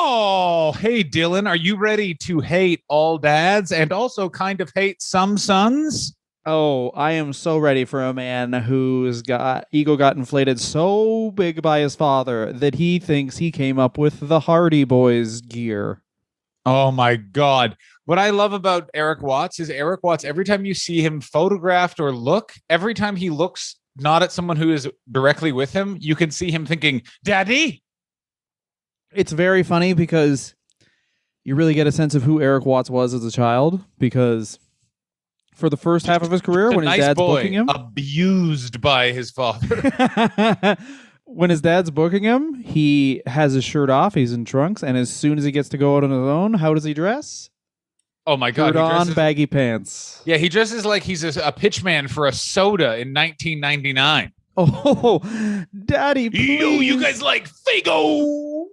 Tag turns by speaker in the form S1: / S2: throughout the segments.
S1: Oh, hey, Dylan, are you ready to hate all dads and also kind of hate some sons?
S2: Oh, I am so ready for a man whose ego got inflated so big by his father that he thinks he came up with the Hardy Boys gear.
S1: Oh my God. What I love about Eric Watts is Eric Watts, every time you see him photographed or look, every time he looks not at someone who is directly with him, you can see him thinking, Daddy.
S2: It's very funny because you really get a sense of who Eric Watts was as a child, because for the first half of his career, when his dad's booking him,
S1: abused by his father.
S2: When his dad's booking him, he has his shirt off, he's in trunks, and as soon as he gets to go out on his own, how does he dress?
S1: Oh my God.
S2: Shirt on, baggy pants.
S1: Yeah, he dresses like he's a pitchman for a soda in 1999.
S2: Oh, Daddy, please.
S1: Yo, you guys like Fago?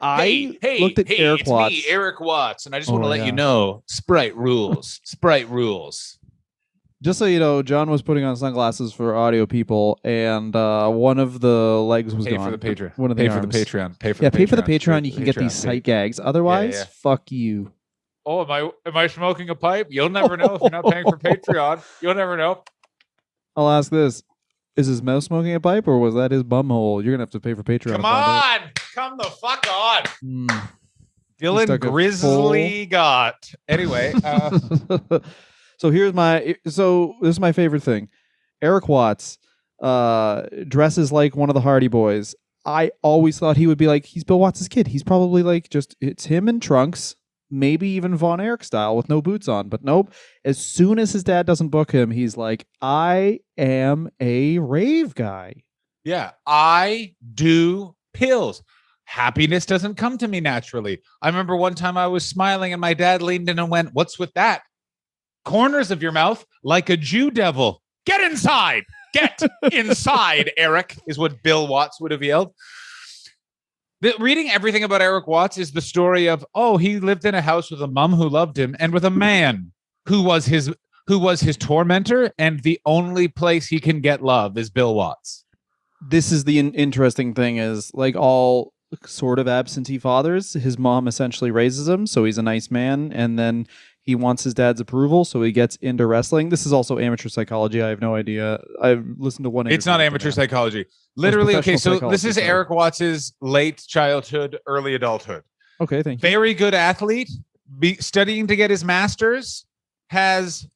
S2: I looked at Eric Watts.
S1: Me, Eric Watts, and I just want to let you know, Sprite rules. Sprite rules.
S2: Just so you know, John was putting on sunglasses for audio people, and one of the legs was
S1: gone.
S2: Pay
S1: for the Patreon.
S2: One of the
S1: pay
S2: arms.
S1: for the Patreon. Pay for
S2: the Patreon. You can get these sight gags. Otherwise, fuck you.
S1: Oh, am I smoking a pipe? You'll never know if you're not paying for Patreon. You'll never know.
S2: I'll ask this. Is his mouth smoking a pipe, or was that his bum hole? You're going to have to pay for Patreon.
S1: Come on! Come the fuck on! Dylan Grizzly got. Anyway.
S2: So this is my favorite thing. Eric Watts dresses like one of the Hardy Boys. I always thought he would be like, he's Bill Watts' kid. He's probably like it's him in trunks, maybe even Von Erich style with no boots on. But nope. As soon as his dad doesn't book him, he's like, I am a rave guy.
S1: Yeah, I do pills. Happiness doesn't come to me naturally. I remember one time I was smiling and my dad leaned in and went, "What's with that? Corners of your mouth like a Jew devil. Get inside. Get inside, Eric," is what Bill Watts would have yelled. Reading everything about Eric Watts is the story of, he lived in a house with a mom who loved him and with a man who was his tormentor, and the only place he can get love is Bill Watts.
S2: This is the interesting thing is, like all sort of absentee fathers, his mom essentially raises him, so he's a nice man, and then he wants his dad's approval, so he gets into wrestling. This is also amateur psychology. I have no idea. I've listened to one.
S1: It's not amateur psychology. Literally, okay, so this is Eric Watts's late childhood, early adulthood.
S2: Okay, thank you.
S1: Very good athlete, studying to get his master's, has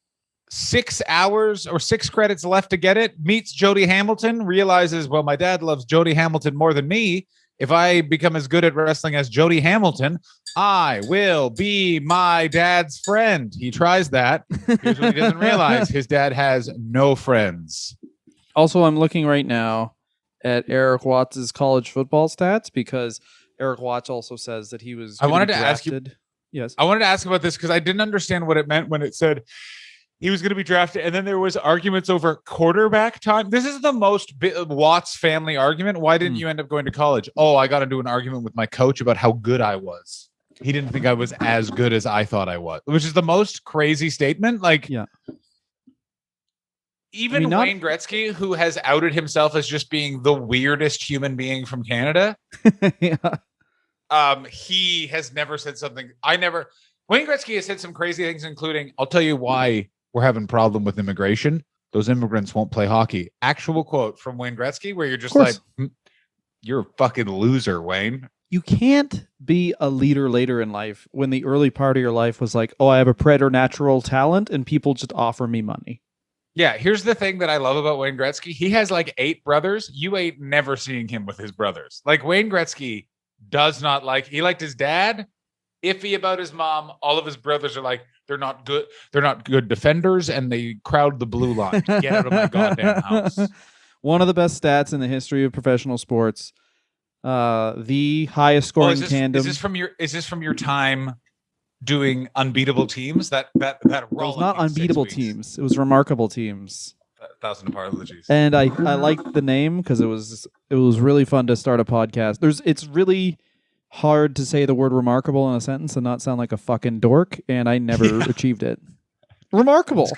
S1: 6 hours or 6 credits left to get it, meets Jody Hamilton, realizes, well, my dad loves Jody Hamilton more than me. If I become as good at wrestling as Jody Hamilton, I will be my dad's friend. He tries that. Here's what he doesn't realize. His dad has no friends.
S2: Also, I'm looking right now at Eric Watts' college football stats, because Eric Watts also says that he was
S1: I wanted to ask you.
S2: Yes.
S1: I wanted to ask about this because I didn't understand what it meant when it said he was going to be drafted, and then there was arguments over quarterback time. This is the most Watts family argument. Why didn't you end up going to college? Oh, I got into an argument with my coach about how good I was. He didn't think I was as good as I thought I was, which is the most crazy statement. Like,
S2: yeah.
S1: Even Wayne Gretzky, who has outed himself as just being the weirdest human being from Canada, he has never said something. Wayne Gretzky has said some crazy things, including, I'll tell you why we're having a problem with immigration. Those immigrants won't play hockey. Actual quote from Wayne Gretzky, where you're just like, you're a fucking loser, Wayne.
S2: You can't be a leader later in life when the early part of your life was like, I have a preternatural talent and people just offer me money.
S1: Yeah, here's the thing that I love about Wayne Gretzky. He has like 8 brothers. You ain't never seeing him with his brothers. Like, Wayne Gretzky does not he liked his dad, iffy about his mom. All of his brothers are like, they're not good defenders, and they crowd the blue line. Get out of my goddamn house.
S2: One of the best stats in the history of professional sports. The highest scoring tandem.
S1: Is this from your time doing unbeatable teams? That
S2: it was not unbeatable teams. It was remarkable teams.
S1: 1,000 apologies.
S2: And I liked the name because it was really fun to start a podcast. It's really hard to say the word remarkable in a sentence and not sound like a fucking dork, and I never achieved it. Remarkable.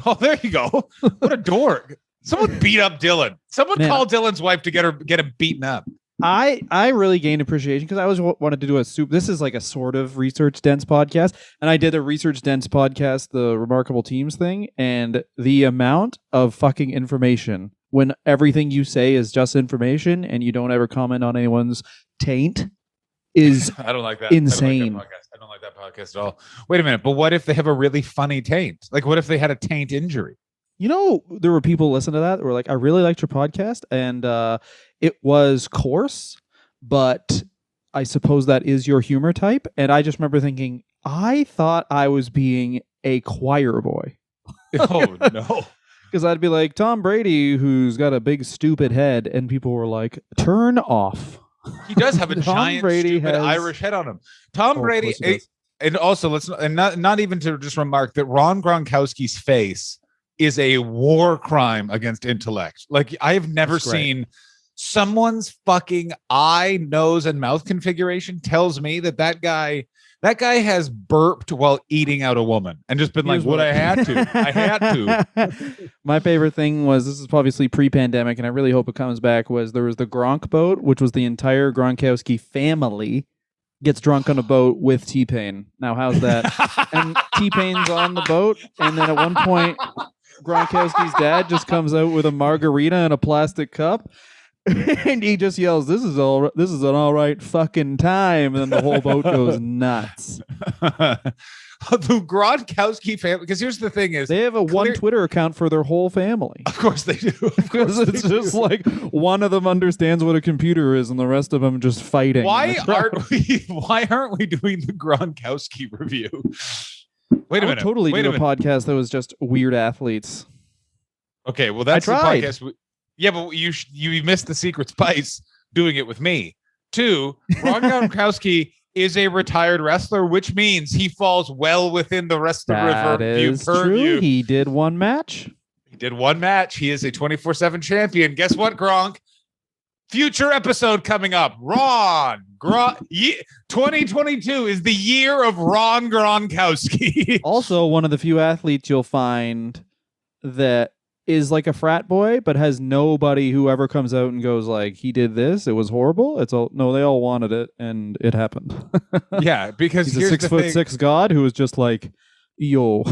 S1: Oh, there you go. What a dork. Someone beat up Dylan. Someone call Dylan's wife to get him beaten up.
S2: I really gained appreciation because I always wanted to do a soup. This is like a sort of research dense podcast, and I did a research dense podcast, the Remarkable Teams thing, and the amount of fucking information when everything you say is just information and you don't ever comment on anyone's taint is
S1: I don't like that.
S2: insane.
S1: I don't like that podcast at all. Wait a minute, but what if they have a really funny taint? Like, what if they had a taint injury?
S2: You know, there were people listening to that were like, I really liked your podcast, and it was coarse, but I suppose that is your humor type. And I just remember thinking, I thought I was being a choir boy.
S1: Oh, no.
S2: Because I'd be like, Tom Brady, who's got a big stupid head, and people were like, turn off.
S1: He does have a
S2: Tom
S1: giant,
S2: Brady
S1: stupid
S2: has-
S1: Irish head on him. Tom
S2: Oh, of
S1: Brady,
S2: course he does.
S1: and also not even to just remark that Ron Gronkowski's face is a war crime against intellect. Like, I have never
S2: That's great.
S1: seen someone's fucking eye, nose, and mouth configuration tells me that guy has burped while eating out a woman and just been like,
S2: Here's
S1: what
S2: what-
S1: I had to.
S2: My favorite thing was, this is obviously pre-pandemic, and I really hope it comes back, was there was the Gronk boat, which was the entire Gronkowski family gets drunk on a boat with T-Pain. Now, how's that? And T-Pain's on the boat, and then at one point, Gronkowski's dad just comes out with a margarita in a plastic cup, and he just yells, "This is an all right fucking time," and then the whole boat goes nuts.
S1: The Gronkowski family, because here's the thing is,
S2: They have a one
S1: Clear-
S2: Twitter account for their whole family.
S1: of course they do. Of
S2: Because
S1: course
S2: it's
S1: they
S2: just
S1: do.
S2: like one of them understands what a computer is, and the rest of them just fighting.
S1: Why aren't we doing the Gronkowski review? Wait a
S2: I would
S1: minute.
S2: totally
S1: Wait
S2: do
S1: a
S2: a
S1: minute.
S2: podcast that was just weird athletes.
S1: Okay, well that's the
S2: tried.
S1: podcast. Yeah, but you missed the secret spice doing it with me. 2, Ron Gronkowski is a retired wrestler, which means he falls well within the rest of the
S2: That
S1: review
S2: is
S1: purview.
S2: true. He did one match.
S1: He did one match. He is a 24/7 champion. Guess what, Gronk? Future episode coming up. 2022 is the year of Ron Gronkowski.
S2: Also, one of the few athletes you'll find that is like a frat boy, but has nobody who ever comes out and goes like, he did this, it was horrible. It's all no, they all wanted it, and it happened.
S1: Yeah, because
S2: He's a
S1: here's
S2: 6'6" god who is just like, yo.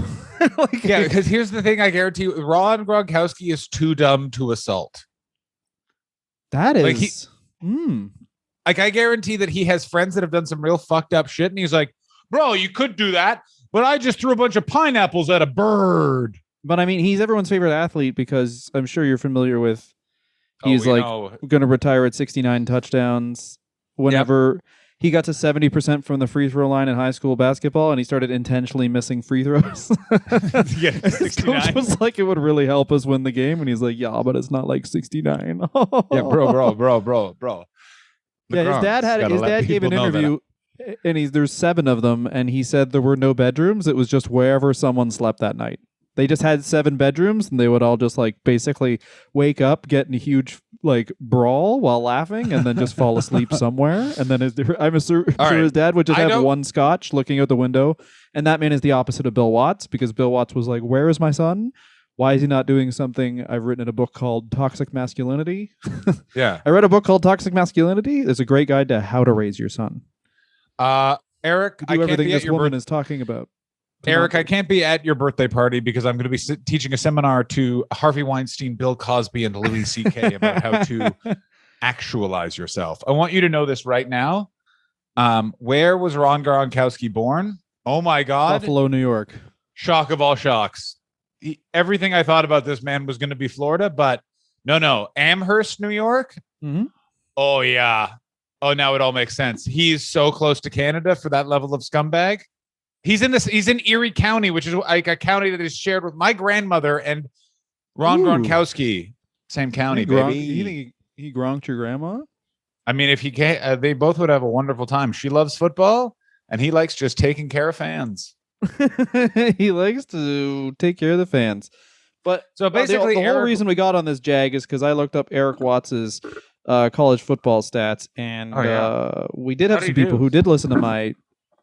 S2: Like,
S1: Yeah, because here's the thing. I guarantee you, Ron Gronkowski is too dumb to assault.
S2: that is.
S1: Like Like, I guarantee that he has friends that have done some real fucked up shit, and he's like, "Bro, you could do that, but I just threw a bunch of pineapples at a bird."
S2: But I mean, he's everyone's favorite athlete because I'm sure you're familiar with. He's
S1: we
S2: like
S1: know.
S2: going to retire at 69 touchdowns. Whenever he got to 70% from the free throw line in high school basketball, and he started intentionally missing free throws.
S1: Yeah,
S2: His
S1: 69.
S2: coach was like, "It would really help us win the game," and he's like, "Yeah, but it's not like 69."
S1: Yeah, bro.
S2: Yeah, his dad gave an interview, and there's 7 of them, and he said there were no bedrooms. It was just wherever someone slept that night. They just had 7 bedrooms, and they would all just like basically wake up, get in a huge like brawl while laughing, and then just fall asleep somewhere. And then I'm sure
S1: right.
S2: his dad would just
S1: I
S2: have
S1: don't-
S2: one scotch looking out the window, and that man is the opposite of Bill Watts, because Bill Watts was like, "Where is my son? Why is he not doing something I've written in a book called Toxic Masculinity?"
S1: Yeah.
S2: I read a book called Toxic Masculinity. It's a great guide to how to raise your son.
S1: Eric,
S2: Do
S1: I can't
S2: everything
S1: be at
S2: this
S1: your
S2: woman
S1: birthday.
S2: is talking about.
S1: Eric, I can't be at your birthday party because I'm going to be teaching a seminar to Harvey Weinstein, Bill Cosby, and Louis C.K. about how to actualize yourself. I want you to know this right now. Where was Ron Gronkowski born? Oh my God.
S2: Buffalo, New York.
S1: Shock of all shocks. Everything I thought about this man was going to be Florida, but no. Amherst, New York.
S2: Mhm.
S1: Oh yeah. Oh, now it all makes sense. He's so close to Canada for that level of scumbag. He's in Erie County, which is like a county that is shared with my grandmother and Ron
S2: Ooh.
S1: Gronkowski. Same county, baby.
S2: You think he gronked your grandma?
S1: I mean, if he can't, they both would have a wonderful time. She loves football, and he likes just taking care of fans.
S2: He likes to take care of the fans. But
S1: So basically,
S2: the whole
S1: Eric-
S2: reason we got on this jag is because I looked up Eric Watts's college football stats, and we did have
S1: How'd
S2: some
S1: he
S2: people
S1: do?
S2: who did listen to my.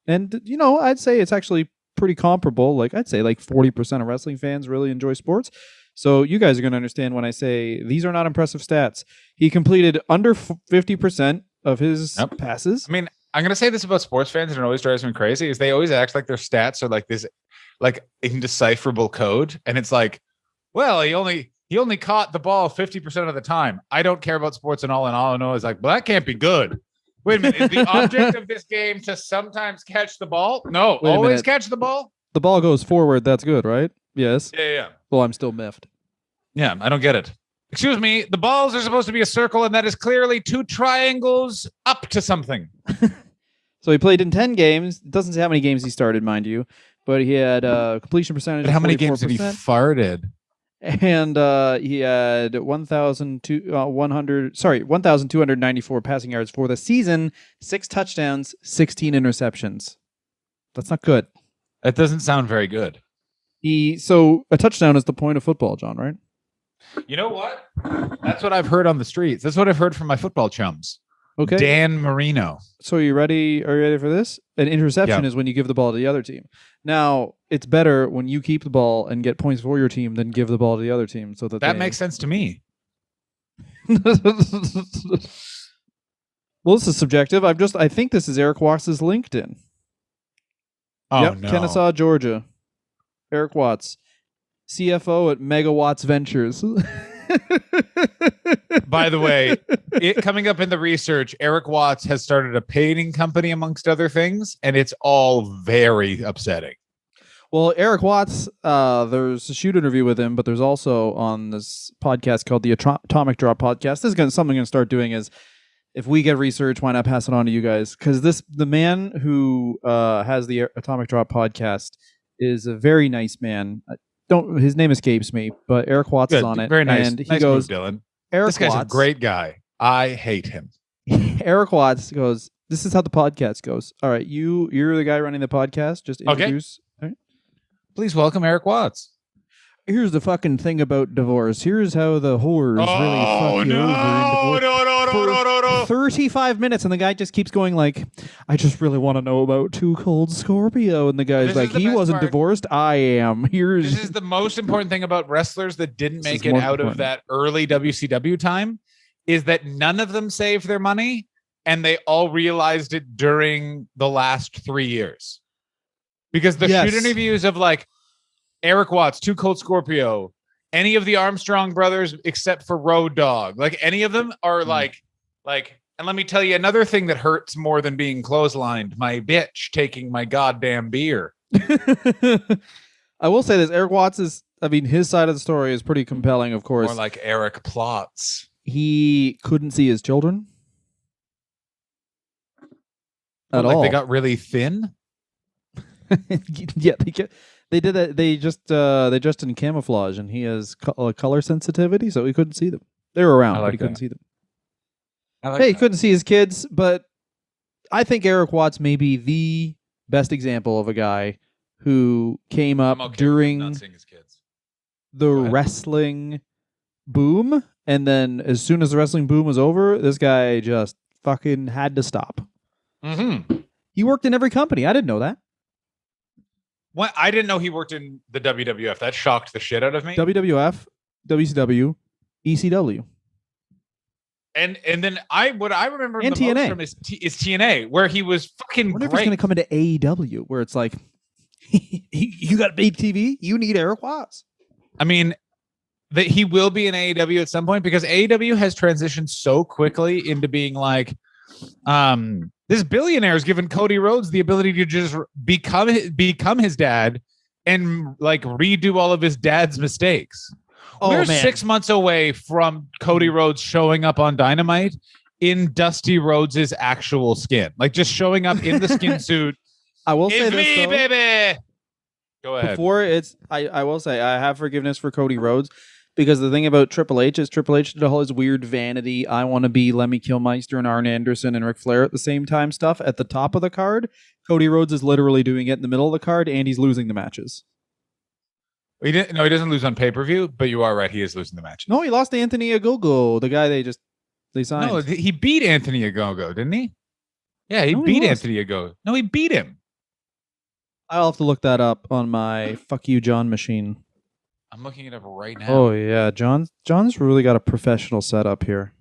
S2: And I'd say it's actually pretty comparable. Like I'd say like 40% of wrestling fans really enjoy sports. So you guys are going to understand when I say these are not impressive stats. He completed under 50% of his passes.
S1: I mean, I'm gonna say this about sports fans, and it always drives me crazy, is they always act like their stats are like this, like indecipherable code, and it's like, well, he only caught the ball 50% of the time. I don't care about sports and all I know is like, well, that can't be good. Wait a minute, is the object of this game to sometimes catch the ball? No, always catch the ball.
S2: The ball goes forward. That's good, right? Yes.
S1: Yeah.
S2: Well, I'm still miffed.
S1: Yeah, I don't get it. Excuse me, the balls are supposed to be a circle, and that is clearly 2 triangles up to something.
S2: So he played in 10 games. It doesn't say how many games he started, mind you, but he had a completion percentage of 44%.
S1: How many games did he farted?
S2: And he had 1,294 passing yards for the season, 6 touchdowns, 16 interceptions. That's not good.
S1: That doesn't sound very good.
S2: So a touchdown is the point of football, John, right?
S1: You know what? That's what I've heard on the streets. That's what I've heard from my football chums.
S2: Okay.
S1: Dan Marino.
S2: So are you ready for this? An interception is when you give the ball to the other team. Now, it's better when you keep the ball and get points for your team than give the ball to the other team. So that
S1: makes sense to me.
S2: Well, this is subjective. I think this is Erik Watts' LinkedIn.
S1: Oh, no.
S2: Kennesaw, Georgia. Erik Watts, CFO at Megawatts Ventures.
S1: By the way, coming up in the research, Erik Watts has started a painting company, amongst other things, and it's all very upsetting.
S2: Well, Erik Watts, there's a shoot interview with him, but there's also on this podcast called the Atomic Drop Podcast. This is something I'm going to start doing is, if we get research, why not pass it on to you guys? Because the man who has the Atomic Drop Podcast is a very nice man. His name escapes me, but Erik Watts is on it.
S1: Very nice.
S2: And he
S1: nice
S2: goes,
S1: move, Dylan.
S2: Erik
S1: This guy's
S2: Watts,
S1: a great guy. I hate him.
S2: Erik Watts goes, this is how the podcast goes. All right, you're the guy running the podcast. Just introduce.
S1: Okay.
S2: All right.
S1: Please welcome Erik Watts.
S2: Here's the fucking thing about divorce. Here's how the whores really fuck you over in divorce.
S1: No.
S2: 35 minutes, and the guy just keeps going like, I just really want to know about Too Cold Scorpio. And the guy's like, he wasn't divorced. I am. This
S1: is the most important thing about wrestlers that didn't make it out of that early WCW time, is that none of them saved their money, and they all realized it during the last 3 years. Because the shoot interviews of like Erik Watts, Too Cold Scorpio, any of the Armstrong brothers except for Road Dogg, like any of them are like, and let me tell you another thing that hurts more than being clotheslined: my bitch taking my goddamn beer.
S2: I will say this: Erik Watts his side of the story is pretty compelling, of course.
S1: More like Eric Plots.
S2: He couldn't see his children at all.
S1: They got really thin.
S2: Yeah, they did that. They just in camouflage, and he has color sensitivity, so he couldn't see them. They were around, but he couldn't see them. He couldn't see his kids, but I think Erik Watts may be the best example of a guy who came up during the wrestling boom, and then as soon as the wrestling boom was over, this guy just fucking had to stop.
S1: Mm-hmm.
S2: He worked in every company. I didn't know that.
S1: What? I didn't know he worked in the WWF. That shocked the shit out of me.
S2: WWF, WCW, ECW.
S1: And then what I remember
S2: and
S1: the
S2: TNA.
S1: most from is TNA, where he was fucking
S2: I wonder
S1: great.
S2: if he's going to come into AEW, where it's like, you got big TV, you need Erik Watts.
S1: I mean, that he will be in AEW at some point, because AEW has transitioned so quickly into being like, this billionaire has given Cody Rhodes the ability to just become his dad and like redo all of his dad's mistakes. We're 6 months away from Cody Rhodes showing up on Dynamite in Dusty Rhodes' actual skin, like just showing up in the skin suit.
S2: I will say this, though,
S1: baby. Go ahead.
S2: I will say I have forgiveness for Cody Rhodes, because the thing about Triple H is Triple H did all his weird vanity, I want to be Lemmy Kilmister and Arn Anderson and Ric Flair at the same time stuff at the top of the card. Cody Rhodes is literally doing it in the middle of the card, and he's losing the matches.
S1: He doesn't lose on pay-per-view, but you are right. He is losing the match.
S2: No, he lost to Anthony Ogogo, the guy they signed.
S1: No, he beat Anthony Ogogo, didn't he? Yeah, he beat Anthony Ogogo. No, he beat him.
S2: I'll have to look that up on my fuck you John machine.
S1: I'm looking it up right now.
S2: Oh yeah, John's really got a professional setup here.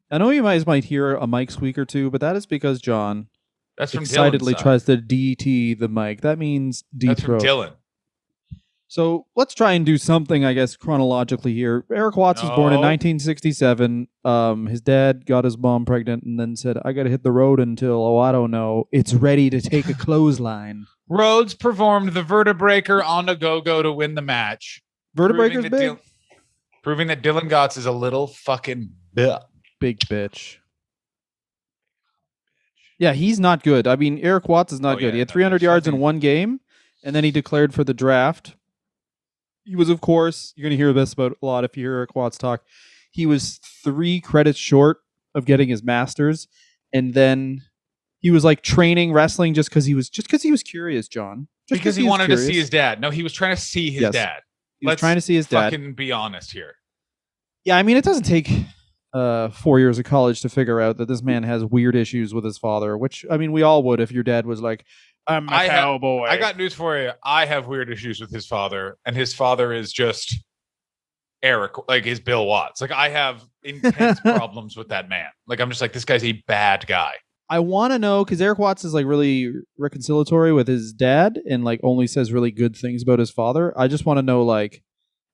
S2: I know you guys might hear a mic squeak or two, but that is because John
S1: That's from
S2: excitedly
S1: Dylan's side.
S2: tries to DT the mic. That means
S1: That's from
S2: deep throat.
S1: Dylan.
S2: So let's try and do something, I guess, chronologically here. Eric Watts was born in
S1: No.
S2: 1967. His dad got his mom pregnant and then said, I got to hit the road until, I don't know, it's ready to take a clothesline.
S1: Rhodes performed the vertebreaker on a go-go to win the match.
S2: Vertebreaker's big?
S1: Proving that Dylan Gotts is a little fucking bitch.
S2: Big bitch. Yeah, he's not good. I mean, Eric Watts is not good. He had 300 yards in one game, and then he declared for the draft. He was, of course, you're going to hear this about a lot if you hear Eric Watts talk. He was 3 credits short of getting his master's, and then he was like training wrestling just because he was curious, John.
S1: Because he wanted to see his dad. No, he was trying to see his dad.
S2: He was trying to see his dad.
S1: Fucking be honest here.
S2: Yeah, I mean, it doesn't take 4 years of college to figure out that this man has weird issues with his father, which, I mean, we all would if your dad was like, I'm a cowboy.
S1: I got news for you. I have weird issues with his father, and his father is just Erik, like his Bill Watts. Like, I have intense problems with that man. Like, I'm just like, this guy's a bad guy.
S2: I want to know, because Eric Watts is like really reconciliatory with his dad and like only says really good things about his father. I just want to know, like,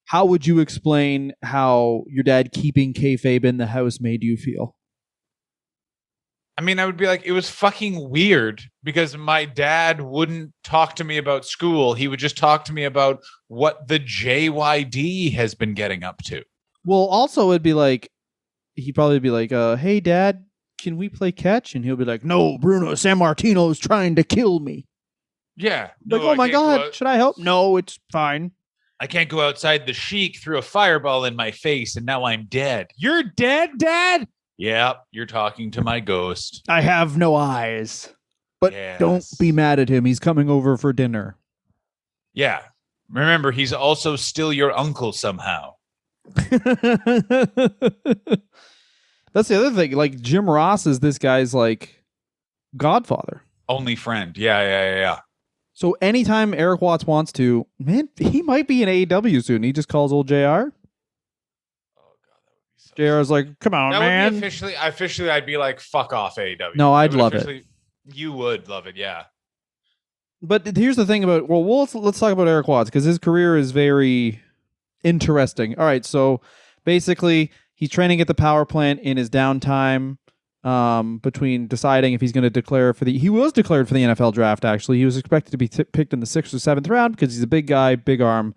S2: how would you explain how your dad keeping kayfabe in the house made you feel?
S1: I mean, I would be like, it was fucking weird because my dad wouldn't talk to me about school. He would just talk to me about what the JYD has been getting up to.
S2: Well, also it'd be like, he'd probably be like, hey, Dad, can we play catch? And he'll be like, no, Bruno Sammartino is trying to kill me.
S1: Yeah.
S2: Like, oh my God, should I help? No, it's fine.
S1: I can't go outside the Sheik, threw a fireball in my face, and now I'm dead. You're dead, Dad? Yep, you're talking to my ghost.
S2: I have no eyes. But don't be mad at him. He's coming over for dinner.
S1: Yeah. Remember, he's also still your uncle somehow.
S2: That's the other thing. Like, Jim Ross is this guy's, like, godfather.
S1: Only friend. Yeah.
S2: So anytime Eric Watts wants to, man, he might be in AEW soon. He just calls old JR. JR's like, come on, man.
S1: Would be officially, I'd be like, fuck off, AEW.
S2: No, I'd love it.
S1: You would love it, yeah.
S2: But here's the thing about, let's talk about Eric Watts, because his career is very interesting. All right, so basically, he's training at the power plant in his downtime between deciding if he's going to declare for he was declared for the NFL draft, actually. He was expected to be picked in the 6th or 7th round because he's a big guy, big arm.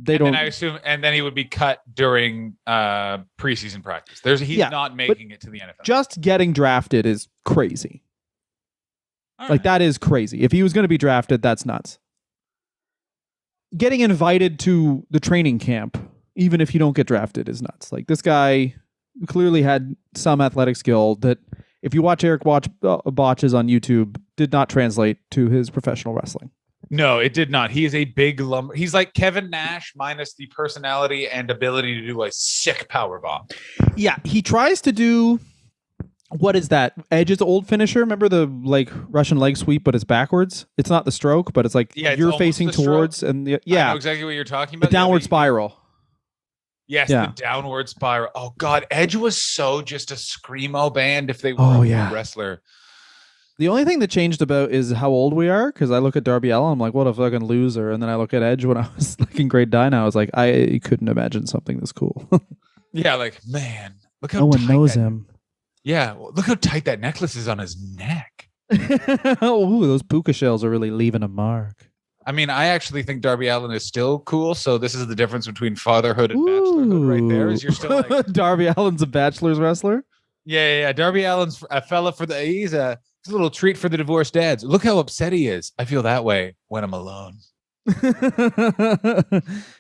S1: And I assume, and then he would be cut during preseason practice. He's not making it to the NFL.
S2: Just getting drafted is crazy. Like, that is crazy. If he was going to be drafted, that's nuts. Getting invited to the training camp, even if you don't get drafted, is nuts. Like, this guy clearly had some athletic skill that, if you watch Eric botches on YouTube, did not translate to his professional wrestling.
S1: No, it did not. He is a big lumber. He's like Kevin Nash minus the personality and ability to do a sick power bomb.
S2: Yeah, he tries to do, what is that? Edge's old finisher. Remember the like Russian leg sweep, but it's backwards. It's not the stroke, but it's like you're facing towards stroke. And I know
S1: exactly what you're talking about.
S2: The downward spiral.
S1: Yes, the downward spiral. Oh God, Edge was so just a screamo band if they were a wrestler.
S2: The only thing that changed about is how old we are, because I look at Darby Allin, I'm like, what a fucking loser. And then I look at Edge when I was like in grade 9, I was like, I couldn't imagine something this cool.
S1: Yeah, like, man, look how
S2: no one knows him.
S1: Yeah, well, look how tight that necklace is on his neck.
S2: Oh, those puka shells are really leaving a mark.
S1: I mean, I actually think Darby Allin is still cool. So this is the difference between fatherhood and bachelorhood right there. Is you're still like
S2: Darby Allin's a bachelor's wrestler?
S1: Yeah. Darby Allin's a fella for he's a little treat for the divorced dads. Look how upset he is. I feel that way when I'm alone.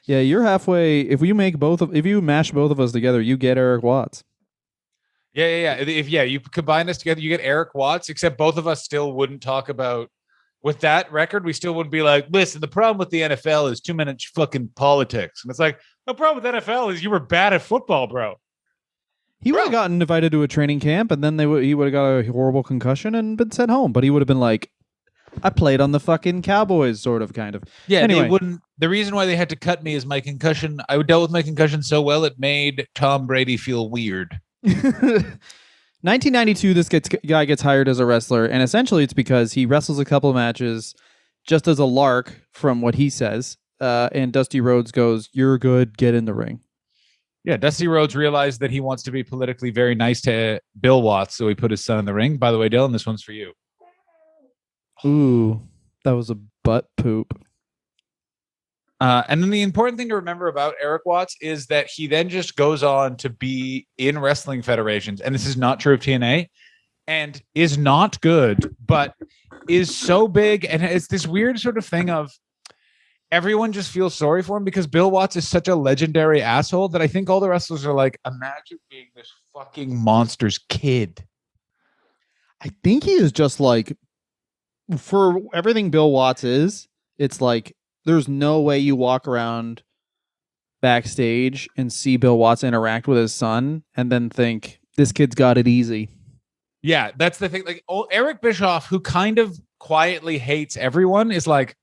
S2: Yeah, you're halfway. If you mash both of us together, you get Eric Watts.
S1: Yeah. If you combine us together, you get Eric Watts, except both of us still wouldn't talk about with that record, we still wouldn't be like, listen, the problem with the NFL is too much fucking politics. And it's like, the problem with NFL is you were bad at football, bro.
S2: He would have gotten invited to a training camp, and then he would have got a horrible concussion and been sent home. But he would have been like, I played on the fucking Cowboys, sort of, kind of.
S1: Yeah,
S2: Anyway.
S1: they wouldn't. The reason why they had to cut me is my concussion. I dealt with my concussion so well it made Tom Brady feel weird.
S2: 1992, this guy gets hired as a wrestler, and essentially it's because he wrestles a couple of matches just as a lark, from what he says. And Dusty Rhodes goes, "You're good. Get in the ring."
S1: Yeah, Dusty Rhodes realized that he wants to be politically very nice to Bill Watts, so he put his son in the ring. By the way, Dylan, this one's for you.
S2: Ooh, that was a butt poop.
S1: And then the important thing to remember about Erik Watts is that he then just goes on to be in wrestling federations, and this is not true of TNA, and is not good, but is so big, and it's this weird sort of thing of everyone just feels sorry for him because Bill Watts is such a legendary asshole that I think all the wrestlers are like, imagine being this fucking monster's kid.
S2: I think he is just like, for everything Bill Watts is, it's like there's no way you walk around backstage and see Bill Watts interact with his son and then think, this kid's got it easy.
S1: Yeah, that's the thing. Like, Eric Bischoff, who kind of quietly hates everyone, is like,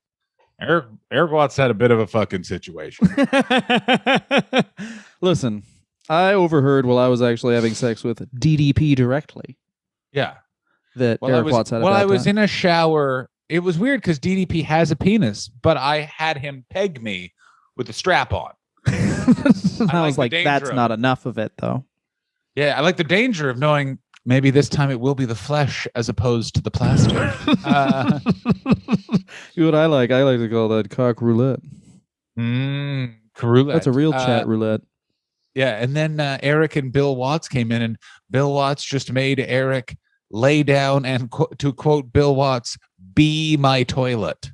S1: Erik Watts had a bit of a fucking situation.
S2: Listen, I overheard while I was actually having sex with DDP directly.
S1: Yeah.
S2: That Erik Watts had a bad
S1: I was
S2: time.
S1: in a shower. It was weird because DDP has a penis, but I had him peg me with a strap on.
S2: I was like, that's not enough of it, though.
S1: Yeah, I like the danger of knowing maybe this time it will be the flesh as opposed to the plastic.
S2: You know what I like? I like to call that cock roulette.
S1: Roulette.
S2: That's a real chat roulette.
S1: Yeah, and then Erik and Bill Watts came in, and Bill Watts just made Erik lay down and, to quote Bill Watts, be my toilet.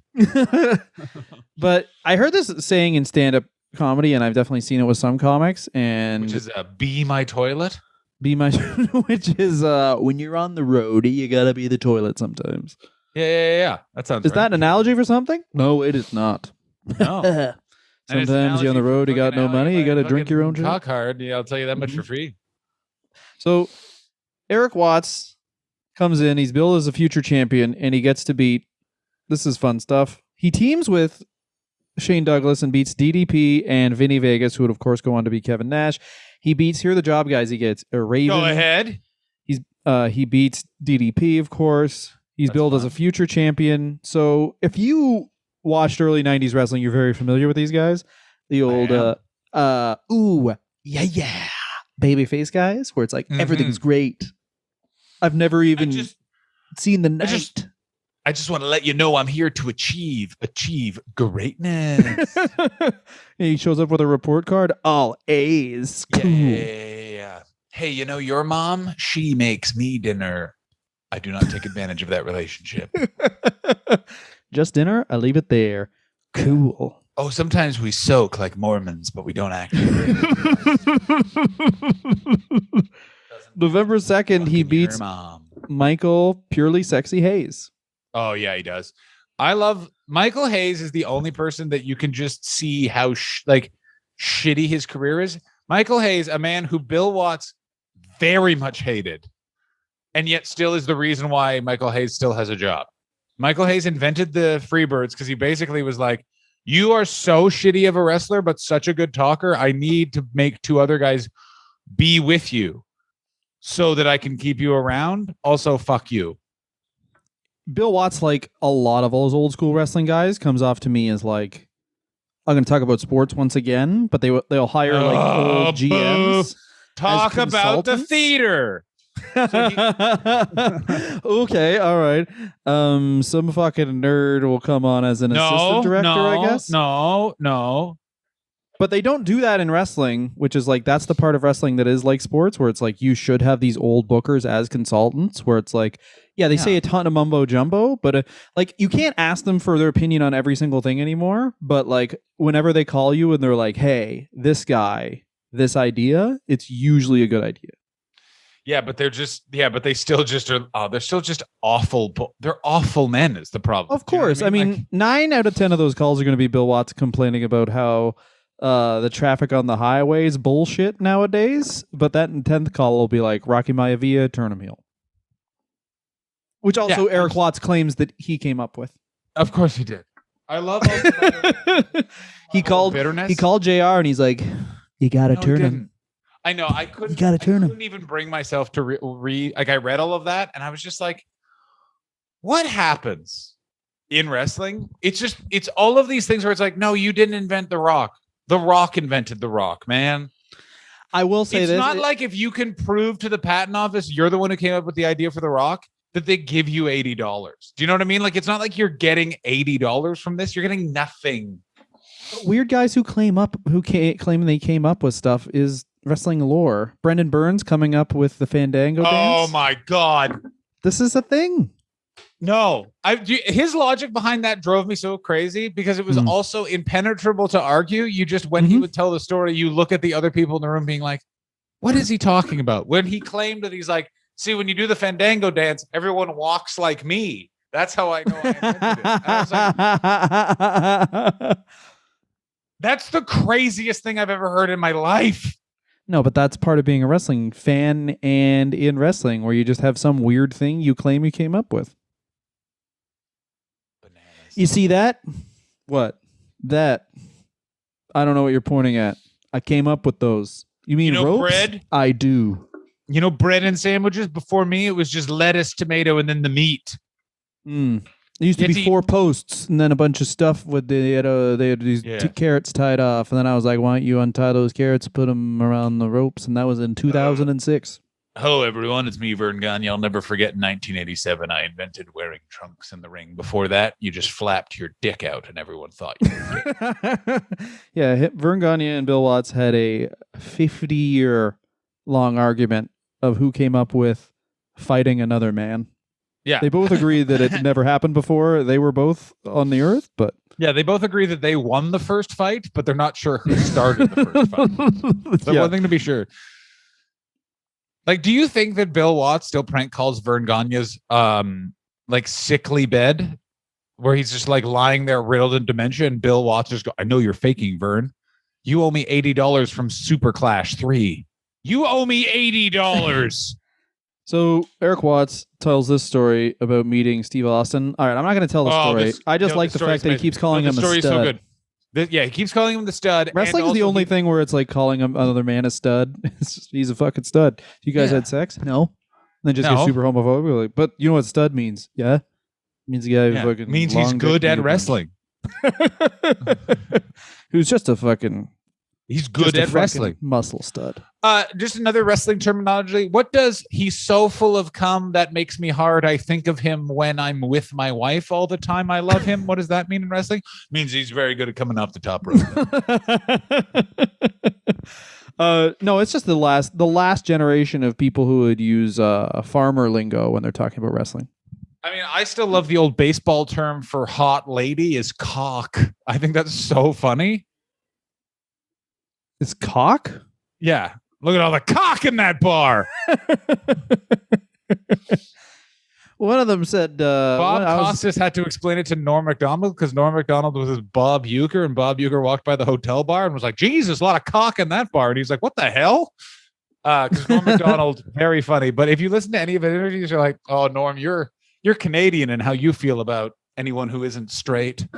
S2: But I heard this saying in stand-up comedy, and I've definitely seen it with some comics, and
S1: which is be my toilet.
S2: Be my, which is when you're on the road, you gotta be the toilet sometimes.
S1: Yeah. That sounds.
S2: Is that an analogy for something? No, it is not.
S1: No.
S2: Sometimes you're on the road, you got no money, you got to drink your own drink.
S1: Cock hard, yeah, I'll tell you that much for free.
S2: So, Erik Watts comes in, he's billed as a future champion, and he gets to beat, this is fun stuff, he teams with Shane Douglas and beats DDP and Vinny Vegas, who would, of course, go on to be Kevin Nash. He beats, here are the job guys he gets, Raven.
S1: Go ahead.
S2: He beats DDP, of course. He's billed as a future champion. So, if you watched early 90s wrestling, you're very familiar with these guys. The old babyface guys, where it's like everything's great. I've never even seen the night.
S1: I just want to let you know I'm here to achieve greatness.
S2: He shows up with a report card, all A's. Cool.
S1: Yeah. Hey, you know your mom? She makes me dinner. I do not take advantage of that relationship.
S2: Just dinner? I leave it there. Cool.
S1: Oh, sometimes we soak like Mormons, but we don't actually.
S2: November 2nd, he beats Michael Purely Sexy Hayes.
S1: Oh, yeah, he does. I love Michael Hayes is the only person that you can just see how shitty his career is. Michael Hayes, a man who Bill Watts very much hated, and yet still is the reason why Michael Hayes still has a job. Michael Hayes invented the Freebirds because he basically was like, you are so shitty of a wrestler, but such a good talker. I need to make two other guys be with you so that I can keep you around. Also, fuck you.
S2: Bill Watts, like a lot of those old school wrestling guys, comes off to me as like, I'm going to talk about sports once again, but they'll hire like old GMs.
S1: Talk about the theater.
S2: Okay, all right. Some fucking nerd will come on as an assistant director, I guess.
S1: No.
S2: But they don't do that in wrestling, which is like, that's the part of wrestling that is like sports, where it's like you should have these old bookers as consultants, where it's like, they say a ton of mumbo jumbo, but like you can't ask them for their opinion on every single thing anymore. But like whenever they call you and they're like, hey, this guy, this idea, it's usually a good idea.
S1: Yeah, but they still just are. They're still just awful. They're awful men is the problem.
S2: Of course. I mean, like, 9 out of 10 of those calls are going to be Bill Watts complaining about how the traffic on the highway is bullshit nowadays. But that 10th call will be like Rocky Maivia, turn him heel. Which also
S1: Yeah,
S2: Eric Watts claims that he came up with.
S1: Of course he did. I love all the
S2: he called
S1: bitterness.
S2: He called JR and he's like, "You gotta
S1: No, he
S2: turn
S1: didn't.
S2: him.
S1: I know. I couldn't.
S2: gotta turn
S1: I
S2: him."
S1: couldn't even bring myself to read. Like I read all of that, and I was just like, "What happens in wrestling?" It's all of these things where it's like, "No, you didn't invent the Rock. The Rock invented the Rock, man."
S2: I will say
S1: It's
S2: this:
S1: not like if you can prove to the patent office you're the one who came up with the idea for the Rock that they give you $80. Do you know what I mean? Like it's not like you're getting $80 from this. You're getting nothing.
S2: weird guys who claim they came up with stuff is wrestling lore. Brendan Burns coming up with the Fandango dance.
S1: Oh my God.
S2: This is a thing.
S1: No, his logic behind that drove me so crazy because it was also impenetrable to argue. You just, when he would tell the story, you look at the other people in the room being like, what is he talking about? When he claimed that he's like, see, when you do the Fandango dance, everyone walks like me. That's how I know I invented it. And I was like, that's the craziest thing I've ever heard in my life.
S2: No, but that's part of being a wrestling fan and in wrestling, where you just have some weird thing you claim you came up with. Bananas. You see that? What? That? I don't know what you're pointing at. I came up with those. You mean ropes?
S1: Bread?
S2: I do.
S1: You know, bread and sandwiches? Before me, it was just lettuce, tomato, and then the meat.
S2: It used to be 4 posts and then a bunch of stuff with they had these carrots tied off, and then I was like, why don't you untie those carrots, put them around the ropes, and that was in 2006.
S1: Hello, everyone. It's me, Vern Gagne. I'll never forget in 1987, I invented wearing trunks in the ring. Before that, you just flapped your dick out and everyone thought you were
S2: Yeah, Vern Gagne and Bill Watts had a 50-year long argument of who came up with fighting another man.
S1: Yeah.
S2: They both agree that it never happened before. They were both on the earth, but...
S1: Yeah, they both agree that they won the first fight, but they're not sure who started the first fight. So one thing to be sure. Like, do you think that Bill Watts still prank calls Vern Gagne's like sickly bed, where he's just like lying there riddled in dementia, and Bill Watts just go, I know you're faking, Vern. You owe me $80 from Super Clash 3. You owe me $80.
S2: So Erik Watts tells this story about meeting Steve Austin. All right, I'm not going to tell the story. I just like the fact that he keeps calling him a stud. The story's so
S1: good. Yeah, he keeps calling him the stud.
S2: Wrestling is the only thing where it's like calling another man a stud. He's a fucking stud. You guys had sex? No. And then just get super homophobic. Like, but you know what stud means? Yeah, it means a guy who fucking
S1: means he's good at wrestling.
S2: Who's just a fucking.
S1: He's good at wrestling.
S2: Muscle stud.
S1: Just another wrestling terminology. What does he's so full of cum that makes me hard? I think of him when I'm with my wife all the time. I love him. What does that mean in wrestling? It means he's very good at coming off the top rope.
S2: No, it's just the last generation of people who would use farmer lingo when they're talking about wrestling.
S1: I mean, I still love the old baseball term for hot lady is cock. I think that's so funny.
S2: It's cock?
S1: Yeah. Look at all the cock in that bar.
S2: One of them said...
S1: Bob Costas had to explain it to Norm Macdonald because Norm Macdonald was with Bob Uecker, and Bob Uecker walked by the hotel bar and was like, Jesus, a lot of cock in that bar. And he's like, what the hell? Because Norm Macdonald, very funny. But if you listen to any of his interviews, you're like, oh, Norm, you're Canadian and how you feel about anyone who isn't straight.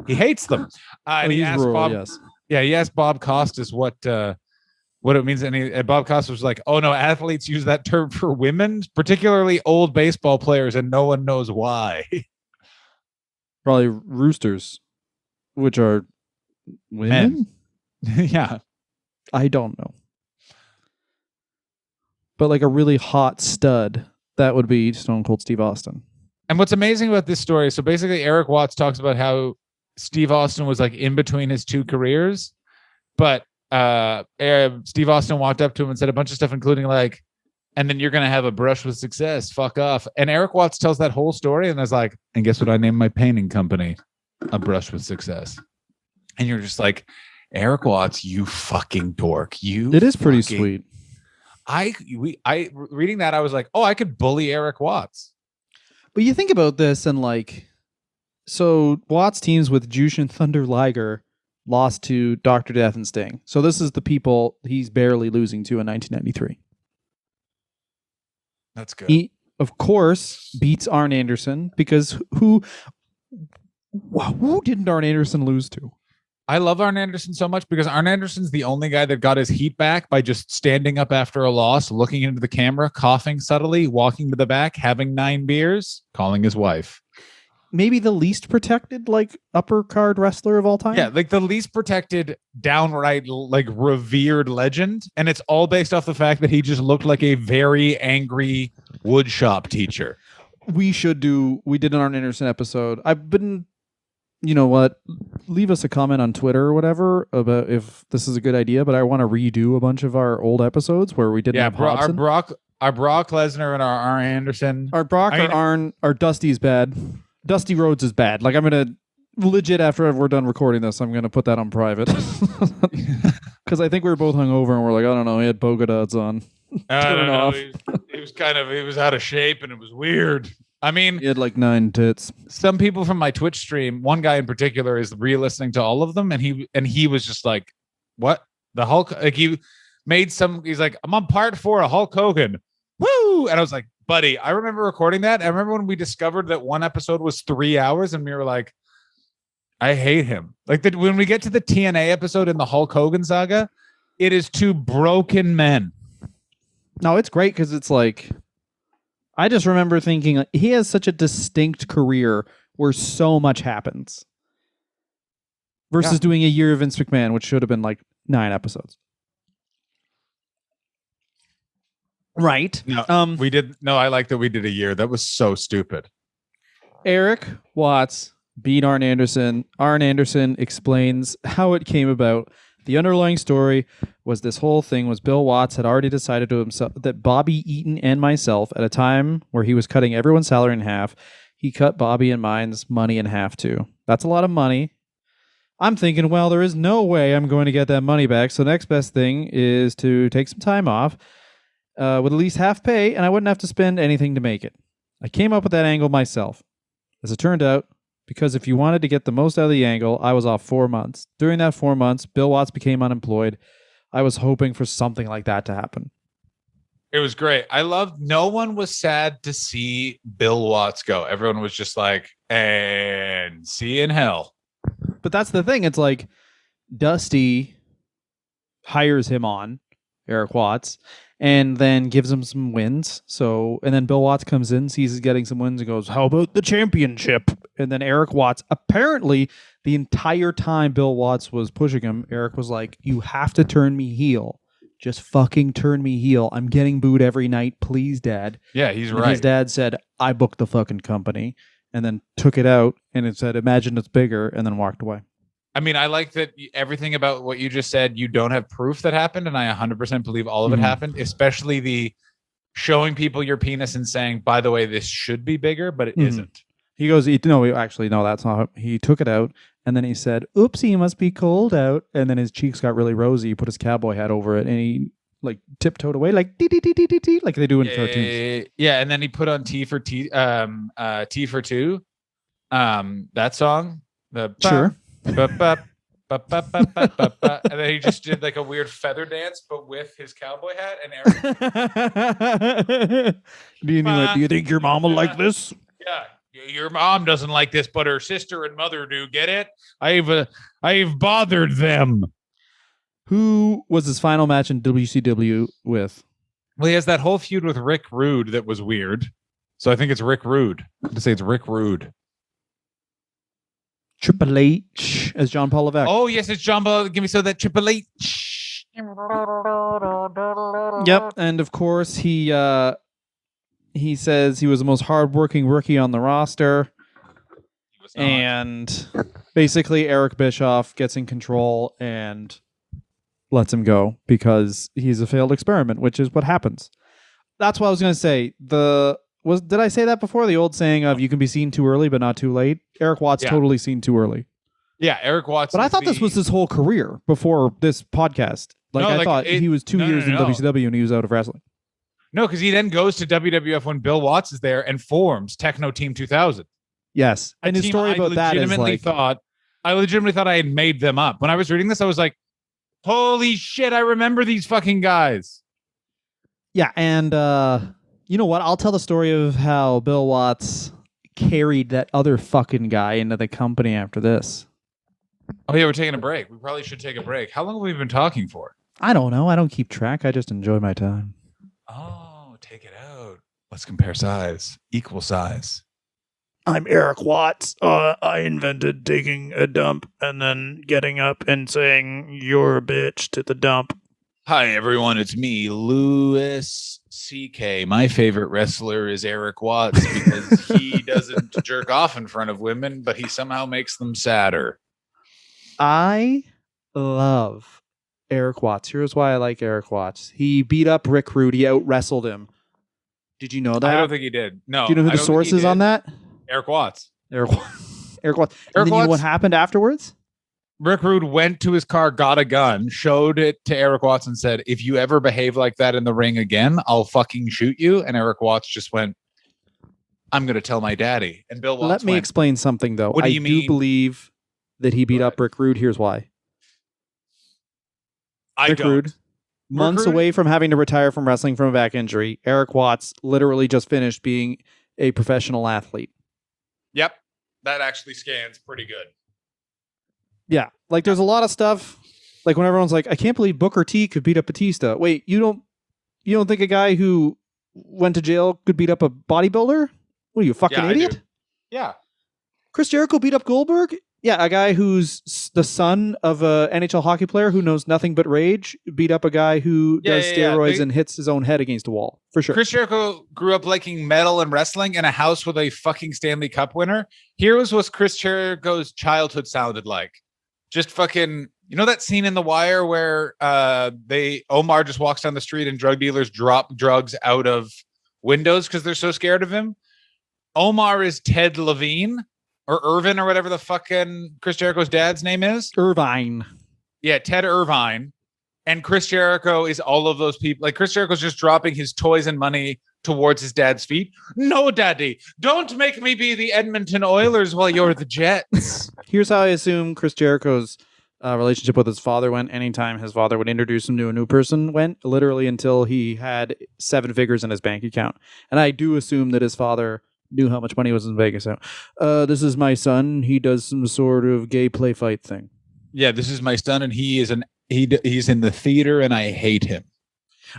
S1: He hates them. And he asked Bob... Yes. Yeah, he asked Bob Costas what it means, and Bob Costas was like, "Oh no, athletes use that term for women, particularly old baseball players, and no one knows why."
S2: Probably roosters, which are women.
S1: Yeah,
S2: I don't know, but like a really hot stud, that would be Stone Cold Steve Austin.
S1: And what's amazing about this story, so basically, Erik Watts talks about how Steve Austin was like in between his two careers, but Steve Austin walked up to him and said a bunch of stuff, including like, and then you're going to have a brush with success. Fuck off. And Erik Watts tells that whole story and is like, and guess what I named my painting company? A Brush with Success. And you're just like, Erik Watts, you fucking dork. It
S2: is pretty sweet.
S1: I reading that, I was like, oh, I could bully Erik Watts.
S2: But you think about this and like, so Watts teams with Jushin Thunder Liger lost to Dr. Death and Sting. So this is the people he's barely losing to in 1993.
S1: That's good.
S2: of course, beats Arn Anderson because who didn't Arn Anderson lose to?
S1: I love Arn Anderson so much because Arn Anderson's the only guy that got his heat back by just standing up after a loss, looking into the camera, coughing subtly, walking to the back, having 9 beers, calling his wife.
S2: Maybe the least protected, like, upper card wrestler of all time.
S1: Yeah, like the least protected, downright, like, revered legend. And it's all based off the fact that he just looked like a very angry woodshop teacher.
S2: We did an Arn Anderson episode. I've been, you know what? Leave us a comment on Twitter or whatever about if this is a good idea, but I want to redo a bunch of our old episodes where we didn't have Hobson.
S1: Our Brock Lesnar and our Arn Anderson.
S2: Our Brock or Arn, our Dusty's bad. Dusty Rhodes is bad. Like, I'm going to legit, after we're done recording this, I'm going to put that on private. Because I think we were both hungover and we're like, I don't know, he had polka dots on.
S1: I don't know. He was out of shape and it was weird. I mean,
S2: he had like 9 tits.
S1: Some people from my Twitch stream, one guy in particular is re-listening to all of them. And he was just like, what? The Hulk? Like, he's like, I'm on part 4 of Hulk Hogan. Woo! And I was like, buddy, I remember recording that. I remember when we discovered that one episode was 3 hours and we were like, I hate him. Like, when we get to the TNA episode in the Hulk Hogan saga, it is 2 broken men.
S2: No, it's great because it's like, I just remember thinking, like, he has such a distinct career where so much happens versus doing a year of Vince McMahon, which should have been like 9 episodes. Right.
S1: No, we did. No, I like that we did a year. That was so stupid.
S2: Erik Watts beat Arn Anderson. Arn Anderson explains how it came about. The underlying story was this whole thing was Bill Watts had already decided to himself that Bobby Eaton and myself, at a time where he was cutting everyone's salary in half, he cut Bobby and mine's money in half too. That's a lot of money. I'm thinking, well, there is no way I'm going to get that money back. So the next best thing is to take some time off with at least half pay, and I wouldn't have to spend anything to make it. I came up with that angle myself. As it turned out, because if you wanted to get the most out of the angle, I was off 4 months. During that 4 months, Bill Watts became unemployed. I was hoping for something like that to happen.
S1: It was great. I loved, no one was sad to see Bill Watts go. Everyone was just like, and see you in hell.
S2: But that's the thing. It's like Dusty hires him on, Erik Watts, and then gives him some wins. So, and then Bill Watts comes in, sees he's getting some wins, and goes, how about the championship? And then Erik Watts, apparently the entire time Bill Watts was pushing him, Erik was like, you have to turn me heel. Just fucking turn me heel. I'm getting booed every night. Please, Dad.
S1: Yeah, he's
S2: and
S1: right.
S2: His dad said, I booked the fucking company, and then took it out, and it said, imagine it's bigger, and then walked away.
S1: I mean, I like that everything about what you just said, you don't have proof that happened, and I 100% believe all of it happened, especially the showing people your penis and saying, by the way, this should be bigger, but it isn't.
S2: He goes, no, actually, no, that's not. He took it out, and then he said, oopsie, it must be cold out. And then his cheeks got really rosy. He put his cowboy hat over it, and he like tiptoed away, like dee dee dee dee dee dee, like they do in cartoons.
S1: Yeah, and then he put on T for Two. That song.
S2: Sure.
S1: And then he just did like a weird feather dance, but with his cowboy hat. And Erik,
S2: do you think your mom will like this?
S1: Yeah, your mom doesn't like this, but her sister and mother do. Get it? I've bothered them.
S2: Who was his final match in WCW with?
S1: Well, he has that whole feud with Rick Rude that was weird. So I think it's Rick Rude. I'm gonna say it's Rick Rude.
S2: Triple H as John Paul Levesque.
S1: Oh, yes, it's John Paul. Give me some of that Triple H.
S2: Yep, and of course he says he was the most hardworking rookie on the roster. And basically Eric Bischoff gets in control and lets him go because he's a failed experiment, which is what happens. That's what I was going to say. Did I say that before? The old saying of you can be seen too early but not too late. Erik Watts totally seen too early.
S1: Yeah, Erik Watts.
S2: But I thought this was his whole career before this podcast. I thought he was 2 years in WCW and he was out of wrestling.
S1: No, because he then goes to WWF when Bill Watts is there and forms Techno Team 2000.
S2: Yes, and his story about that is like,
S1: I legitimately thought I had made them up. When I was reading this, I was like, "Holy shit! I remember these fucking guys."
S2: Yeah, and You know what? I'll tell the story of how Bill Watts carried that other fucking guy into the company after this.
S1: Oh yeah, we're taking a break. We probably should take a break. How long have we been talking for?
S2: I don't know. I don't keep track. I just enjoy my time.
S1: Oh, take it out. Let's compare size. Equal size.
S3: I'm Erik Watts. I invented taking a dump and then getting up and saying, "You're a bitch" to the dump.
S1: Hi, everyone. It's me, Louis C.K. My favorite wrestler is Erik Watts because he doesn't jerk off in front of women, but he somehow makes them sadder.
S2: I love Erik Watts. Here's why I like Erik Watts. He beat up Rick Rude. He out wrestled him. Did you know that?
S1: I don't think he did. No.
S2: Do you know who
S1: I
S2: the
S1: don't
S2: source
S1: think he
S2: is on
S1: did.
S2: that?
S1: Erik Watts.
S2: Erik Watts. Erik Watts. And
S1: Erik
S2: then you know what
S1: Watts-
S2: happened afterwards?
S1: Rick Rude went to his car, got a gun, showed it to Erik Watts and said, if you ever behave like that in the ring again, I'll fucking shoot you. And Erik Watts just went, I'm going to tell my daddy. And Bill Watts
S2: Let me
S1: went,
S2: explain something, though.
S1: What do
S2: I
S1: you
S2: do
S1: mean?
S2: believe that he beat
S1: Go
S2: up
S1: ahead.
S2: Rick Rude. Here's why.
S1: I
S2: Rick
S1: don't.
S2: Rude, months
S1: Rude?
S2: away from having to retire from wrestling from a back injury, Erik Watts literally just finished being a professional athlete.
S1: Yep. That actually scans pretty good.
S2: Yeah, like there's a lot of stuff. Like when everyone's like, "I can't believe Booker T could beat up Batista." Wait, you don't think a guy who went to jail could beat up a bodybuilder? What are you, a fucking
S1: Yeah, I
S2: idiot?
S1: do. Yeah.
S2: Chris Jericho beat up Goldberg? Yeah, a guy who's the son of a NHL hockey player who knows nothing but rage beat up a guy who
S1: Yeah,
S2: does
S1: yeah, yeah.
S2: steroids
S1: They-
S2: and hits his own head against a wall. For sure.
S1: Chris Jericho grew up liking metal and wrestling in a house with a fucking Stanley Cup winner. Here was what Chris Jericho's childhood sounded like. Just fucking, you know that scene in The Wire where Omar just walks down the street and drug dealers drop drugs out of windows because they're so scared of him? Omar is Ted Levine or Irvin or whatever the fucking Chris Jericho's dad's name is.
S2: Irvine.
S1: Yeah, Ted Irvine. And Chris Jericho is all of those people. Like Chris Jericho's just dropping his toys and money towards his dad's feet. No, daddy, don't make me be the Edmonton Oilers while you're the Jets.
S2: Here's how I assume Chris Jericho's relationship with his father went. Anytime his father would introduce him to a new person, went literally until he had 7 figures in his bank account. And I do assume that his father knew how much money was in his bank account. This is my son. He does some sort of gay play fight thing.
S1: Yeah, this is my son, and he's in the theater, and I hate him.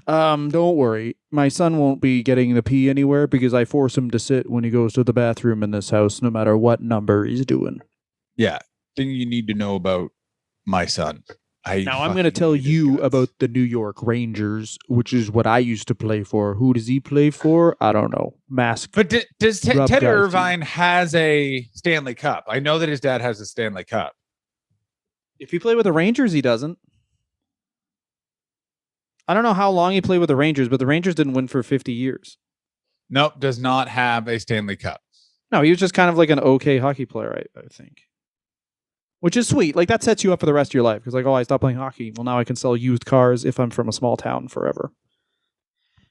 S2: Don't worry. My son won't be getting the pee anywhere because I force him to sit when he goes to the bathroom in this house, no matter what number he's doing.
S1: Yeah, thing you need to know about my son.
S2: Now I'm going to tell you about the New York Rangers, which is what I used to play for. Who does he play for? I don't know. Mask.
S1: But does
S2: Rub
S1: Ted
S2: guys,
S1: Irvine has a Stanley Cup? I know that his dad has a Stanley Cup.
S2: If he played with the Rangers, he doesn't. I don't know how long he played with the Rangers, but the Rangers didn't win for 50 years.
S1: Nope, does not have a Stanley Cup.
S2: No, he was just kind of like an okay hockey player, I think. Which is sweet. Like, that sets you up for the rest of your life. Because, like, oh, I stopped playing hockey. Well, now I can sell used cars if I'm from a small town forever.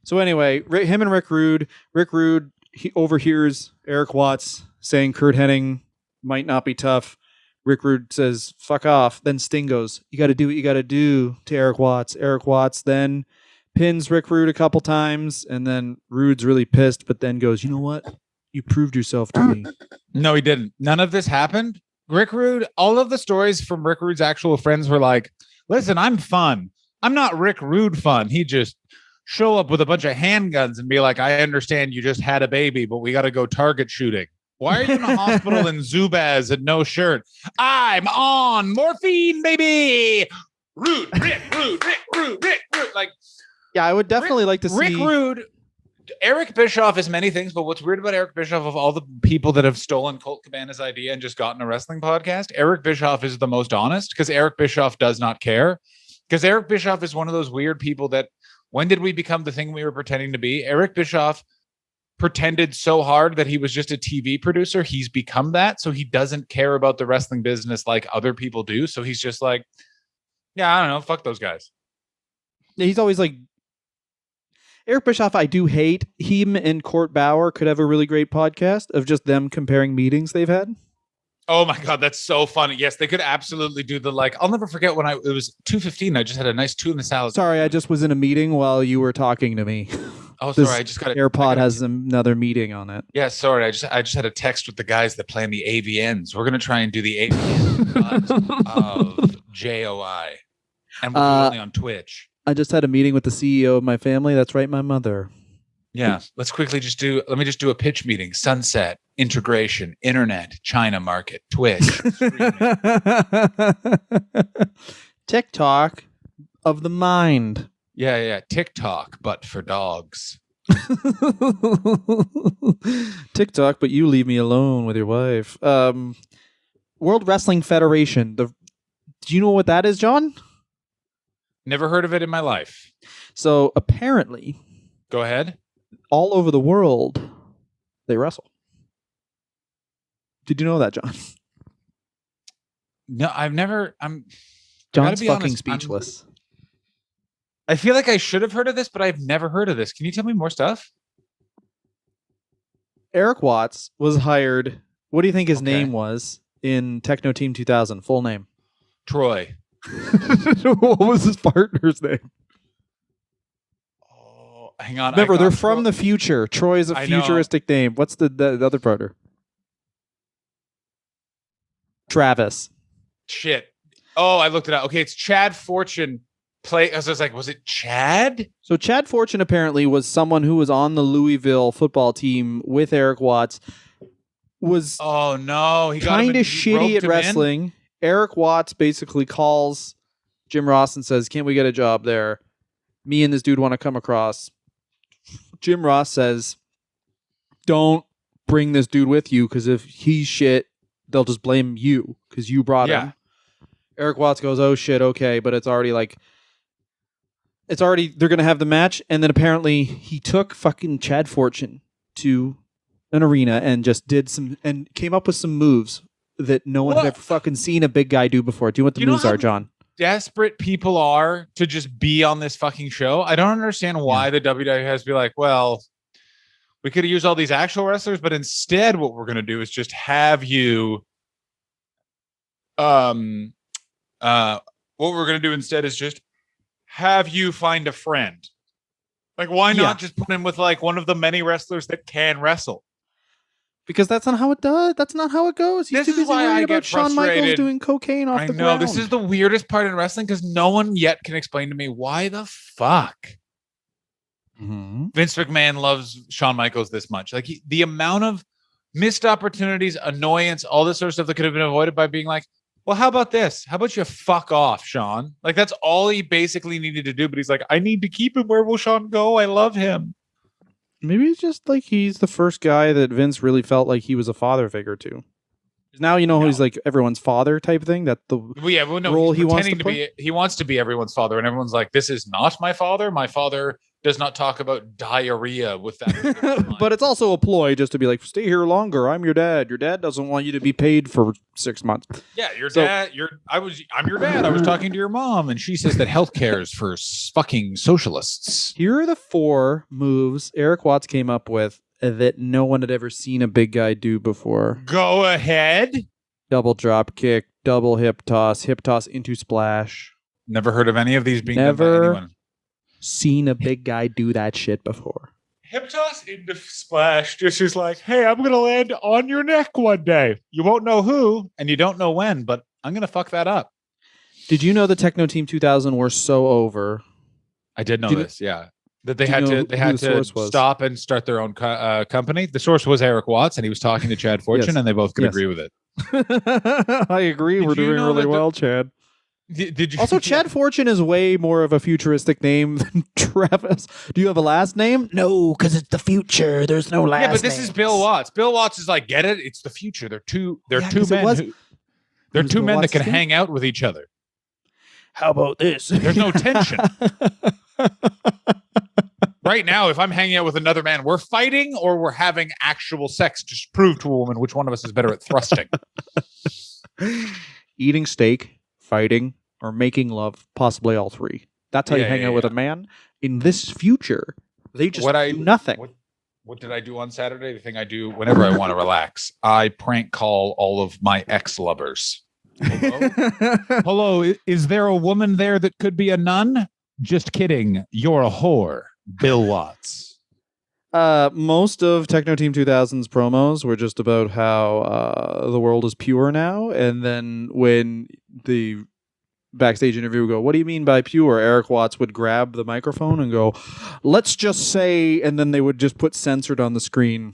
S2: So anyway, him and Rick Rude. Rick Rude, he overhears Erik Watts saying Kurt Hennig might not be tough. Rick Rude says, fuck off. Then Sting goes, you got to do what you got to do to Erik Watts. Erik Watts then pins Rick Rude a couple times. And then Rude's really pissed, but then goes, you know what? You proved yourself to me.
S1: No, he didn't. None of this happened. Rick Rude, all of the stories from Rick Rude's actual friends were like, listen, I'm fun. I'm not Rick Rude fun. He just show up with a bunch of handguns and be like, I understand you just had a baby, but we got to go target shooting. Why are you in a hospital in Zubaz and no shirt? I'm on morphine, baby. Rude, Rick Rude, Rick Rude, Rick Rude. Like,
S2: Yeah, I would definitely like to see
S1: Rick Rude. Eric Bischoff is many things, but what's weird about Eric Bischoff, of all the people that have stolen Colt Cabana's idea and just gotten a wrestling podcast, Eric Bischoff is the most honest because Eric Bischoff does not care. Because Eric Bischoff is one of those weird people that, when did we become the thing we were pretending to be? Eric Bischoff pretended so hard that he was just a TV producer. He's become that. So he doesn't care about the wrestling business like other people do. So he's just like, yeah, I don't know. Fuck those guys.
S2: He's always like, Eric Bischoff, I do hate. Him and Court Bauer could have a really great podcast of just them comparing meetings they've had.
S1: Oh my God, that's so funny. Yes, they could absolutely do the, like, I'll never forget when it was 2:15. I just had a nice tuna salad.
S2: Sorry, I just was in a meeting while you were talking to me.
S1: Oh,
S2: This
S1: sorry. I just got
S2: AirPod has another meeting on it.
S1: Yeah, sorry. I just had a text with the guys that play in the AVNs. We're gonna try and do the AVN of JOI, and we'll do it only on Twitch.
S2: I just had a meeting with the CEO of my family. That's right, my mother.
S1: Yeah, let's quickly let me just do a pitch meeting. Sunset, integration, internet, China market, Twitch, streaming.
S2: TikTok of the mind.
S1: Yeah. TikTok, but for dogs.
S2: TikTok, but you leave me alone with your wife. World Wrestling Federation. Do you know what that is, John?
S1: Never heard of it in my life.
S2: So apparently,
S1: Go ahead.
S2: all over the world, they wrestle. Did you know that, John?
S1: No, I've never.
S2: John's
S1: be
S2: fucking
S1: honest,
S2: speechless.
S1: I feel like I should have heard of this, but I've never heard of this. Can you tell me more stuff?
S2: Erik Watts was hired. What do you think his name was in Techno Team 2000? Full name.
S1: Troy.
S2: What was his partner's name?
S1: Oh, hang on.
S2: Remember, they're from the future. Troy is a futuristic name. What's the other partner? Travis.
S1: Shit. Oh, I looked it up. Okay, it's Chad Fortune. I was like, was it Chad?
S2: So Chad Fortune apparently was someone who was on the Louisville football team with Erik Watts. Was
S1: oh no, he
S2: kind of shitty at wrestling. Erik Watts basically calls Jim Ross and says, "Can't we get a job there? Me and this dude want to come across." Jim Ross says, "Don't bring this dude with you because if he's shit, they'll just blame you because you brought him." Erik Watts goes, "Oh shit, okay," but it's already they're gonna have the match, and then apparently he took fucking Chad Fortune to an arena and just came up with some moves that no one had ever fucking seen a big guy do before. Do you know what the moves are, John?
S1: Desperate people are to just be on this fucking show. I don't understand why the WWE has to be like, well, we could have used all these actual wrestlers, but instead what we're gonna do is just have you what we're gonna do instead is just have you find a friend. Like, why not just put him with like one of the many wrestlers that can wrestle?
S2: Because that's not how it does. That's not how it goes. He's too busy worried about Shawn Michaels doing cocaine off the ground.
S1: This is the weirdest part in wrestling because no one yet can explain to me why the fuck Vince McMahon loves Shawn Michaels this much. Like the amount of missed opportunities, annoyance, all this sort of stuff that could have been avoided by being like, well, how about this? How about you fuck off, Shawn? Like that's all he basically needed to do. But he's like, I need to keep him. Where will Shawn go? I love him.
S2: Maybe it's just like he's the first guy that Vince really felt like he was a father figure to. Now he's like everyone's father type thing. That the role he wants to play.
S1: He wants to be everyone's father, and everyone's like, "This is not my father. My father does not talk about diarrhea with that."
S2: But it's also a ploy just to be like, "Stay here longer. I'm your dad. Your dad doesn't want you to be paid for 6 months."
S1: Yeah, I'm your dad. I was talking to your mom, and she says that healthcare is for fucking socialists.
S2: Here are the 4 moves Erik Watts came up with that no one had ever seen a big guy do before.
S1: Go ahead.
S2: Double drop kick, double hip toss into splash.
S1: Never heard of any of these being done by anyone.
S2: Seen a big guy do that shit before.
S1: Hip toss into splash just is like, hey, I'm going to land on your neck one day. You won't know who, and you don't know when, but I'm going to fuck that up.
S2: Did you know the Techno Team 2000 were so over?
S1: I did know this, yeah. That they had to stop and start their own company. The source was Erik Watts, and he was talking to Chad Fortune, and they both could agree with it.
S2: I agree. We're doing really well, Chad.
S1: Did you
S2: also, Chad Fortune is way more of a futuristic name than Travis. Do you have a last name? No, because it's the future. There's no last name. Yeah, but
S1: this is Bill Watts. Bill Watts is like, get it? It's the future. They're two men that can hang out with each other.
S2: How about this?
S1: There's no tension. Right now, if I'm hanging out with another man, we're fighting or we're having actual sex to prove to a woman which one of us is better at thrusting.
S2: Eating steak, fighting, or making love, possibly all 3. That's how you hang out with a man. In this future, they just do nothing.
S1: What did I do on Saturday? The thing I do whenever I want to relax. I prank call all of my ex-lovers. Hello? Hello, is there a woman there that could be a nun? Just kidding. You're a whore. Bill Watts.
S2: Most of Techno Team 2000's promos were just about how the world is pure now, and then when the backstage interview would go, "What do you mean by pure?" Eric Watts would grab the microphone and go, "Let's just say," and then they would just put censored on the screen.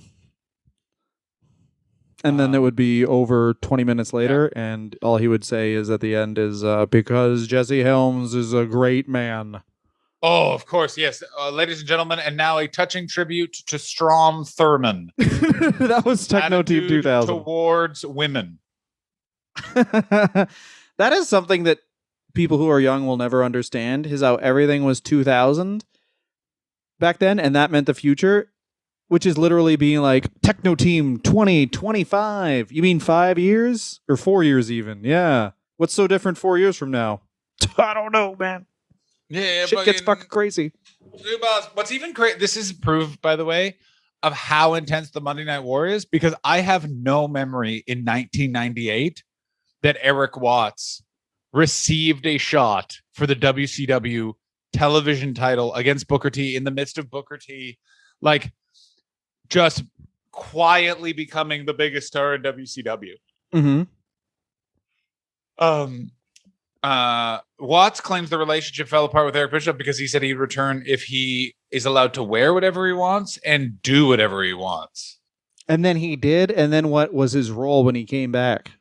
S2: And then it would be over 20 minutes later, and all he would say is at the end is, because Jesse Helms is a great man.
S1: Oh, of course, yes. Ladies and gentlemen, and now a touching tribute to Strom Thurmond.
S2: That was Techno Team
S1: Attitude
S2: 2000.
S1: towards women.
S2: That is something that people who are young will never understand, is how everything was 2000 back then, and that meant the future, which is literally being like, Techno Team 2025. You mean 5 years? Or 4 years even? Yeah. What's so different 4 years from now?
S3: I don't know, man.
S1: Yeah,
S2: Shit gets fucking crazy.
S1: What's even crazy, this is proof, by the way, of how intense the Monday Night War is, because I have no memory in 1998 that Erik Watts received a shot for the WCW television title against Booker T in the midst of Booker T, like, just quietly becoming the biggest star in WCW.
S2: Mm-hmm.
S1: Watts claims the relationship fell apart with Eric Bischoff because he said he'd return if he is allowed to wear whatever he wants and do whatever he wants.
S2: And then he did. And then what was his role when he came back?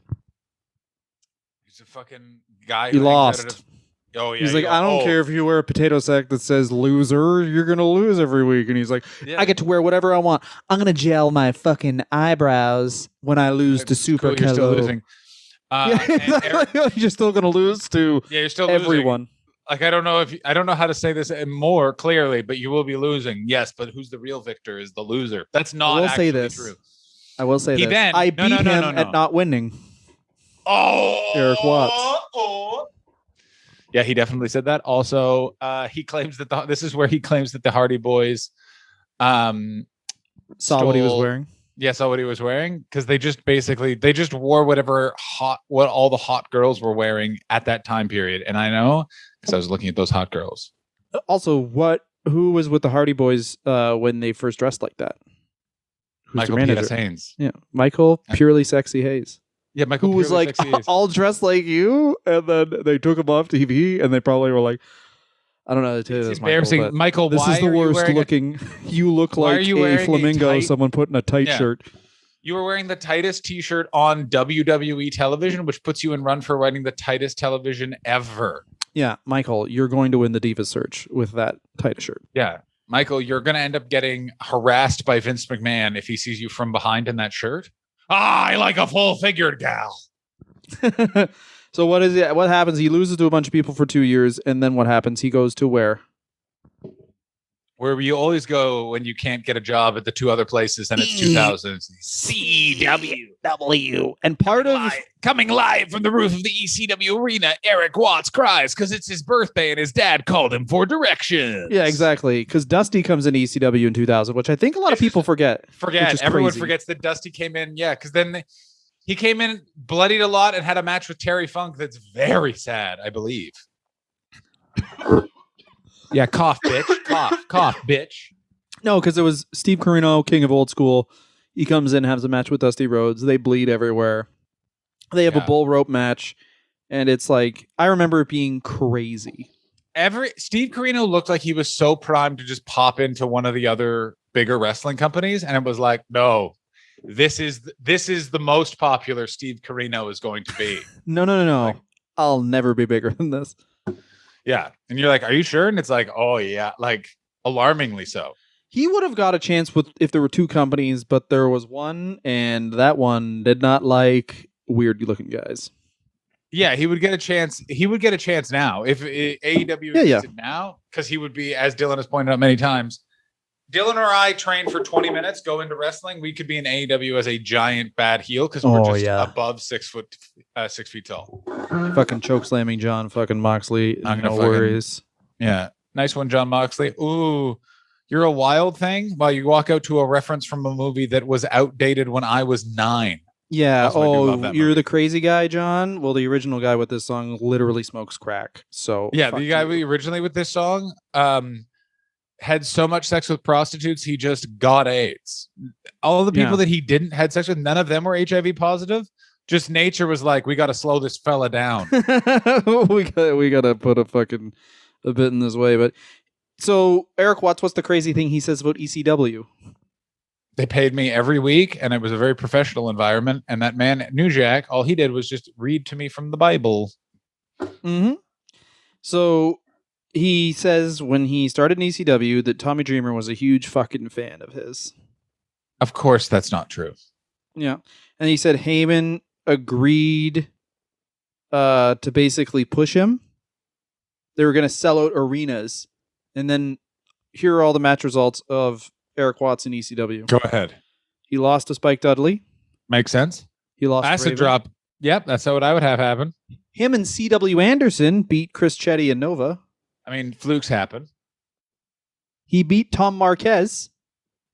S1: He's a fucking guy
S2: He
S1: who
S2: lost.
S1: Oh yeah.
S2: He's like, I don't care if you wear a potato sack that says loser, you're going to lose every week. And he's like, I get to wear whatever I want. I'm going to gel my fucking eyebrows when I lose to Super
S1: cool, you're still
S2: Kello.
S1: losing.
S2: You're still going to lose to
S1: you're still
S2: everyone.
S1: Losing. Like, I don't know how to say this more clearly, but you will be losing. Yes, but who's the real victor is the loser. That's not actually true.
S2: I will say this.
S1: Then,
S2: I beat him at not winning.
S1: Oh,
S2: Erik Watts.
S1: Oh. Yeah, he definitely said that. Also, he claims that this is where he claims that the Hardy Boys
S2: saw what he was wearing.
S1: Yeah, saw what he was wearing, because they just wore what all the hot girls were wearing at that time period. And I know because I was looking at those hot girls.
S2: Also, who was with the Hardy Boys when they first dressed like that? Who's
S1: Michael P.S. Haynes.
S2: Yeah, Michael Purely Sexy Hayes.
S1: Yeah, Michael.
S2: Who was like all dressed like you, and then they took him off TV, and they probably were like, I don't know. It's
S1: embarrassing, Michael.
S2: This is the worst looking. You look like a flamingo. Someone put in a tight shirt.
S1: You were wearing the tightest T-shirt on WWE television, which puts you in run for wearing the tightest television ever.
S2: Yeah, Michael, you're going to win the Diva search with that tight shirt.
S1: Yeah, Michael, you're going to end up getting harassed by Vince McMahon if he sees you from behind in that shirt. I like a full-figured gal.
S2: So what is it? What happens? He loses to a bunch of people for 2 years, and then what happens? He goes to where?
S1: Where you always go when you can't get a job at the two other places, and it's 2000s.
S2: CW. And part of
S1: coming live from the roof of the ECW arena, Erik Watts cries because it's his birthday and his dad called him for directions.
S2: Yeah, exactly. Because Dusty comes in ECW in 2000, which I think a lot of people forget.
S1: Everyone forgets that Dusty came in. Yeah, because then he came in, bloodied a lot, and had a match with Terry Funk that's very sad, I believe. Yeah, cough, bitch. cough, bitch.
S2: No, because it was Steve Corino, King of Old School. He comes in, has a match with Dusty Rhodes. They bleed everywhere. They have a bull rope match, and it's like, I remember it being crazy.
S1: Steve Corino looked like he was so primed to just pop into one of the other bigger wrestling companies, and it was like, no, this is the most popular Steve Corino is going to be.
S2: No. Like, I'll never be bigger than this.
S1: Yeah. And you're like, are you sure? And it's like, oh yeah, like alarmingly so.
S2: He would have got a chance if there were two companies, but there was one, and that one did not like weird looking guys.
S1: Yeah, he would get a chance. He would get a chance now if AEW existed now, because he would be, as Dylan has pointed out many times, Dylan or I train for 20 minutes, go into wrestling. We could be in AEW as a giant bad heel because we're just above 6 feet tall.
S2: Fucking choke slamming John fucking Moxley. No worries.
S1: Yeah. Nice one, John Moxley. Ooh, you're a wild thing. While you walk out to a reference from a movie that was outdated when I was 9.
S2: Yeah. Oh, you're the crazy guy, John? Well, the original guy with this song literally smokes crack. So
S1: yeah, the guy originally with this song had so much sex with prostitutes, he just got AIDS. All the people
S2: Yeah.
S1: that he didn't had sex with, none of them were HIV positive. Just nature was like, we got to slow this fella down.
S2: we gotta put a bit in this way. But so Eric Watts, what's the crazy thing he says about ECW?
S1: They paid me every week, and it was a very professional environment. And that man, New Jack, all he did was just read to me from the Bible.
S2: Mm-hmm. So he says when he started in ECW that Tommy Dreamer was a huge fucking fan of his.
S1: Of course, that's not true.
S2: Yeah. And he said Heyman agreed to basically push him. They were going to sell out arenas. And then here are all the match results of Eric Watts in ECW.
S1: Go ahead.
S2: He lost to Spike Dudley.
S1: Makes sense.
S2: He lost
S1: Acid
S2: Raven.
S1: drop. Yep, that's what I would have happen.
S2: Him and C.W. Anderson beat Chris Chetty and Nova.
S1: I mean, flukes happen.
S2: He beat Tom Marquez.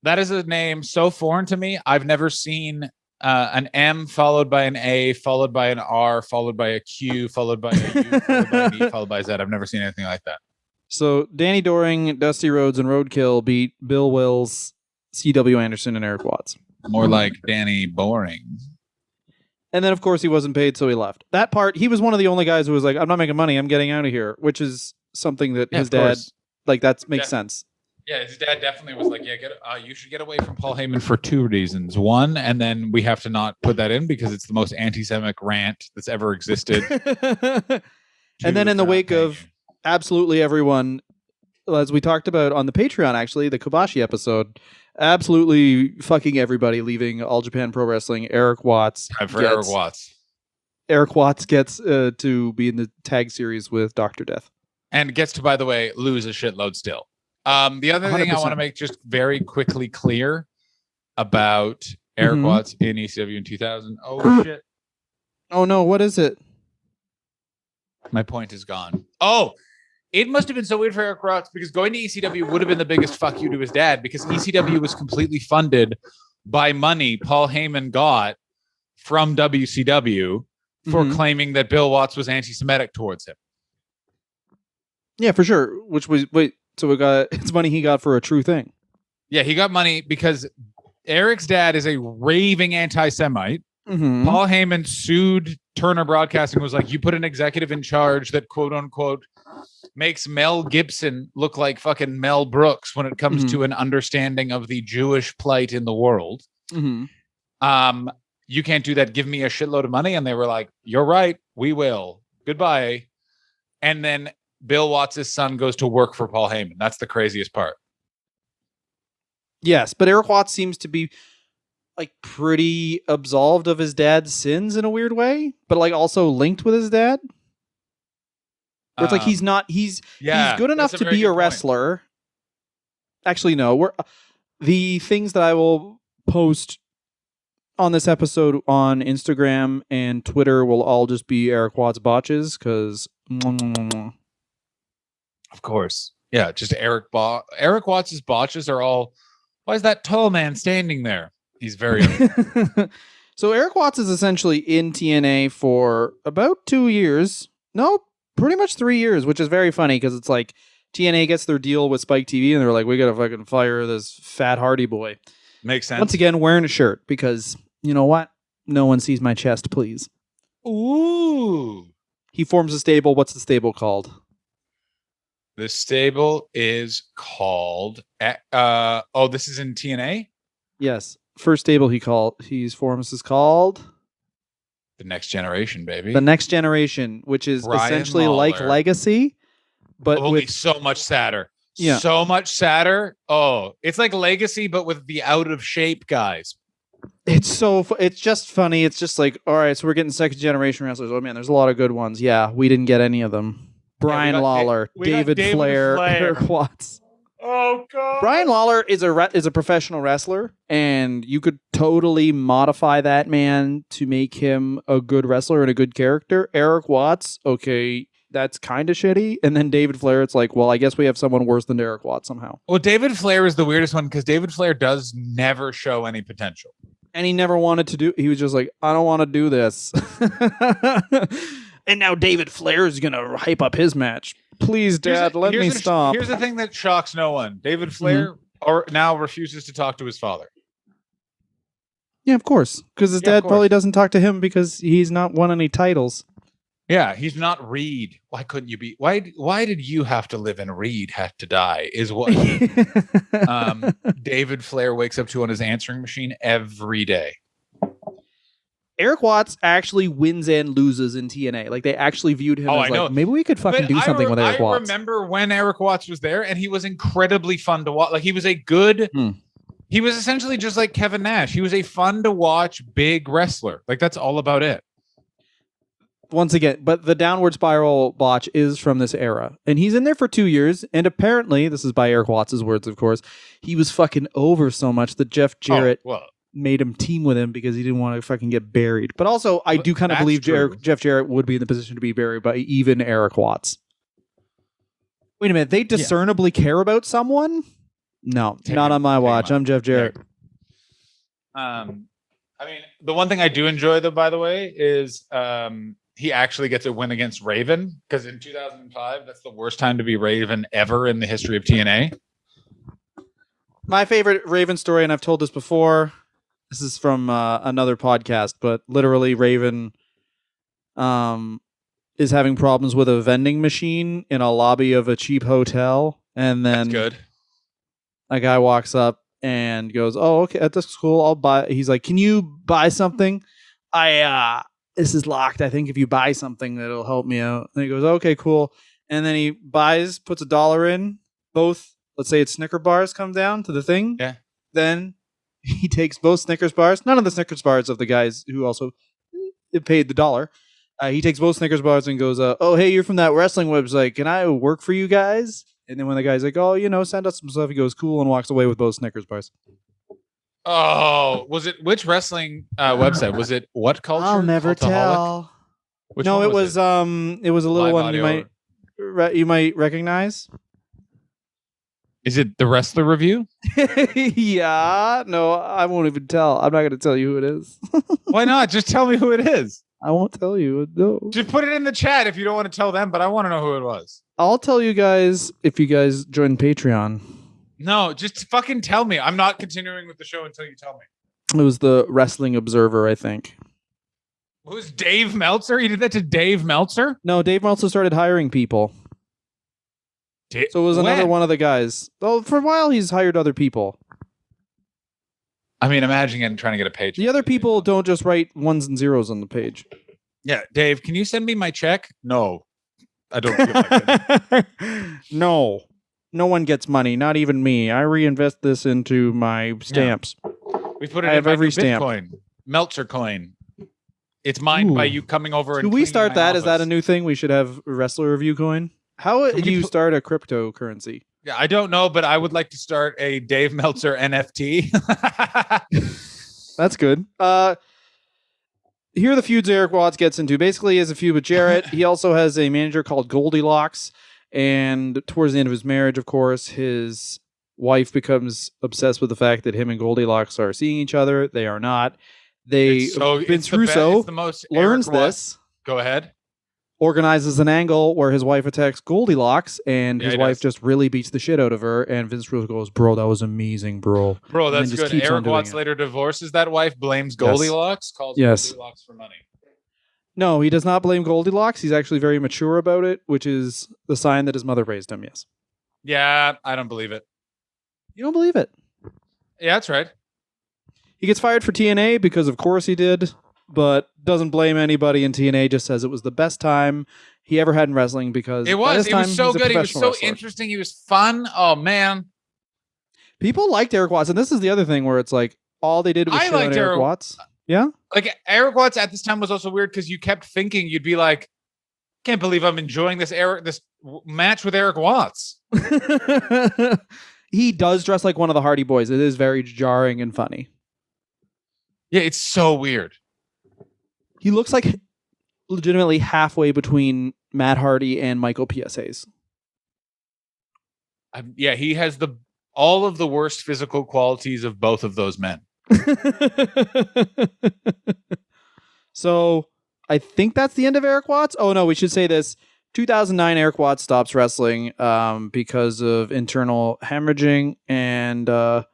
S1: That is a name so foreign to me. I've never seen an M followed by an A, followed by an R, followed by a Q, followed by a U, followed by an E, followed by Z. I've never seen anything like that.
S2: So Danny Doring, Dusty Rhodes, and Roadkill beat Bill Wills, C.W. Anderson, and Eric Watts.
S1: More like Danny Boring.
S2: And then, of course, he wasn't paid, so he left. That part, he was one of the only guys who was like, I'm not making money, I'm getting out of here, which is something that his
S1: of
S2: dad,
S1: course.
S2: like, that makes sense.
S1: Yeah, his dad definitely was like, yeah, you should get away from Paul Heyman for two reasons. One, and then we have to not put that in because it's the most anti-Semitic rant that's ever existed.
S2: And then in the wake of absolutely everyone, as we talked about on the Patreon, actually, the Kobashi episode, absolutely fucking everybody leaving All Japan Pro Wrestling. Eric Watts.
S1: Eric Watts.
S2: Eric Watts gets to be in the tag series with Dr. Death.
S1: And gets to, by the way, lose a shitload still. The other thing I
S2: 100%.
S1: want to make just very quickly clear about Eric Watts in ECW in 2000. Oh, shit.
S2: Oh, no. What is it?
S1: My point is gone. Oh, it must have been so weird for Eric Watts because going to ECW would have been the biggest fuck you to his dad because ECW was completely funded by money Paul Heyman got from WCW for claiming that Bill Watts was anti-Semitic towards him.
S2: Yeah, for sure. Which was, so we got, it's money he got for a true thing.
S1: Yeah, he got money because Eric's dad is a raving anti-Semite.
S2: Mm-hmm.
S1: Paul Heyman sued Turner Broadcasting, was like, you put an executive in charge that quote unquote makes Mel Gibson look like fucking Mel Brooks when it comes to an understanding of the Jewish plight in the world. You can't do that. Give me a shitload of money. And they were like, you're right. We will. Goodbye. And then Bill Watts' son goes to work for Paul Heyman. That's the craziest part.
S2: Yes, but Eric Watts seems to be like pretty absolved of his dad's sins in a weird way, but like also linked with his dad. Where it's like he's good enough to be a wrestler. Actually, no. The things that I will post on this episode on Instagram and Twitter will all just be Eric Watts botches because.
S1: Of course. Yeah, just Eric Watts' botches are all, why is that tall man standing there? He's very...
S2: So Eric Watts is essentially in TNA for about 2 years. No, pretty much 3 years, which is very funny because it's like TNA gets their deal with Spike TV and they're like, we got to fucking fire this fat Hardy boy.
S1: Makes sense.
S2: Once again, wearing a shirt because, you know what? No one sees my chest, please.
S1: Ooh.
S2: He forms a stable. What's the stable called?
S1: The stable is called... this is in TNA?
S2: Yes. First stable he forms is called...
S1: The Next Generation, baby.
S2: The Next Generation, which is
S1: Brian
S2: essentially
S1: Lawler.
S2: like Legacy, but
S1: only
S2: with
S1: so much sadder.
S2: Yeah.
S1: So much sadder. Oh, it's like Legacy, but with the out of shape guys.
S2: it's it's just funny. It's just like, all right, so we're getting second generation wrestlers. Oh man, there's a lot of good ones. Yeah, we didn't get any of them. Brian Lawler, David Flair, Eric Watts.
S1: Oh god.
S2: Brian Lawler is a professional wrestler, and you could totally modify that man to make him a good wrestler and a good character. Eric Watts, okay, that's kind of shitty. And then David Flair, it's like, well, I guess we have someone worse than Eric Watts somehow.
S1: Well, David Flair is the weirdest one because David Flair does never show any potential.
S2: And he never wanted to do. He was just like, I don't want to do this. And now David Flair is gonna hype up his match. Please, Dad, let me stop.
S1: Here's the thing that shocks no one. David Flair or now refuses to talk to his father.
S2: Yeah, of course. Because his dad probably doesn't talk to him because he's not won any titles.
S1: Yeah, he's not Reed. Why couldn't you be? Why did you have to live and Reed had to die? Is what David Flair wakes up to on his answering machine every day.
S2: Erik Watts actually wins and loses in TNA. Like, they actually viewed him as like, maybe we could fucking do something with Erik Watts.
S1: I remember when Erik Watts was there, and he was incredibly fun to watch. Like, he was a good... He was essentially just like Kevin Nash. He was a fun to watch big wrestler. Like, that's all about it.
S2: Once again, but the downward spiral botch is from this era. And he's in there for 2 years. And apparently, this is by Erik Watts' words, of course, he was fucking over so much that Jeff Jarrett made him team with him because he didn't want to fucking get buried. But also, I do kind of believe Jeff Jarrett would be in the position to be buried by even Erik Watts. Wait a minute. They discernibly care about someone? No, not on my watch. I'm Jeff Jarrett.
S1: I mean, the one thing I do enjoy, though, by the way, is he actually gets a win against Raven, because in 2005, that's the worst time to be Raven ever in the history of TNA.
S2: My favorite Raven story, and I've told this before, this is from another podcast, but literally Raven is having problems with a vending machine in a lobby of a cheap hotel, and then
S1: that's good.
S2: A guy walks up and goes, "Oh, okay, that's cool. I'll buy." He's like, "Can you buy something? This is locked. I think if you buy something, that'll help me out." And he goes, "Okay, cool." And then he puts $1 in. Both, let's say it's Snicker bars, come down to the thing.
S1: Yeah.
S2: Then he takes both Snickers bars. None of the Snickers bars of the guys who also paid the $1. He takes both Snickers bars and goes, "Oh, hey, you're from that wrestling website. Can I work for you guys?" And then when the guy's like, "Oh, send us some stuff," he goes, "Cool," and walks away with both Snickers bars.
S1: Oh, was it which wrestling website? Was it What Culture?
S2: I'll never tell. No, it was a little one you might recognize.
S1: Is it the Wrestler Review?
S2: Yeah. No, I won't even tell. I'm not going to tell you who it is.
S1: Why not? Just tell me who it is.
S2: I won't tell you. No.
S1: Just put it in the chat if you don't want to tell them, but I want to know who it was.
S2: I'll tell you guys if you guys join Patreon.
S1: No, just fucking tell me. I'm not continuing with the show until you tell me.
S2: It was the Wrestling Observer, I think.
S1: Who's Dave Meltzer? You did that to Dave Meltzer?
S2: No, Dave Meltzer started hiring people. So it was another one of the guys. Well, for a while, he's hired other people.
S1: I mean, imagine trying to get a page.
S2: The other people don't just write ones and zeros on the page.
S1: Yeah, Dave, can you send me my check? No, I don't feel like it.
S2: No one gets money, not even me. I reinvest this into my stamps.
S1: Yeah. We put it
S2: I
S1: in
S2: have
S1: my
S2: every
S1: new
S2: stamp.
S1: Bitcoin, Meltzer coin. It's mined by you coming over.
S2: Should
S1: and
S2: we start that?
S1: Office.
S2: Is that a new thing? We should have a wrestler review coin. How do you start a cryptocurrency?
S1: Yeah, I don't know, but I would like to start a Dave Meltzer NFT.
S2: That's good. Here are the feuds Erik Watts gets into. Basically, he has a feud with Jarrett. He also has a manager called Goldilocks. And towards the end of his marriage, of course, his wife becomes obsessed with the fact that him and Goldilocks are seeing each other. They are not. Vince Russo learns this.
S1: Go ahead.
S2: Organizes an angle where his wife attacks Goldilocks, and his wife just really beats the shit out of her. And Vince Russo goes, "Bro, that was amazing, bro."
S1: Bro, that's good. Erik Watts later divorces that wife, blames Goldilocks, calls Goldilocks for money.
S2: No, he does not blame Goldilocks. He's actually very mature about it, which is the sign that his mother raised him, yes.
S1: Yeah, I don't believe it.
S2: You don't believe it?
S1: Yeah, that's right.
S2: He gets fired for TNA because, of course, he did, but doesn't blame anybody in TNA, just says it was the best time he ever had in wrestling because
S1: it was so good. He was so interesting. He was fun. Oh, man.
S2: People liked Erik Watts, and this is the other thing where it's like all they did was shit on Erik Watts. Yeah?
S1: Like, Erik Watts at this time was also weird because you kept thinking, you'd be like, can't believe I'm enjoying this match with Erik Watts.
S2: He does dress like one of the Hardy Boys. It is very jarring and funny.
S1: Yeah, it's so weird.
S2: He looks like legitimately halfway between Matt Hardy and Michael P.S.Hayes.
S1: Yeah, he has all of the worst physical qualities of both of those men.
S2: So I think that's the end of Erik Watts. Oh no, we should say this. 2009, Eric Watts stops wrestling because of internal hemorrhaging, and don't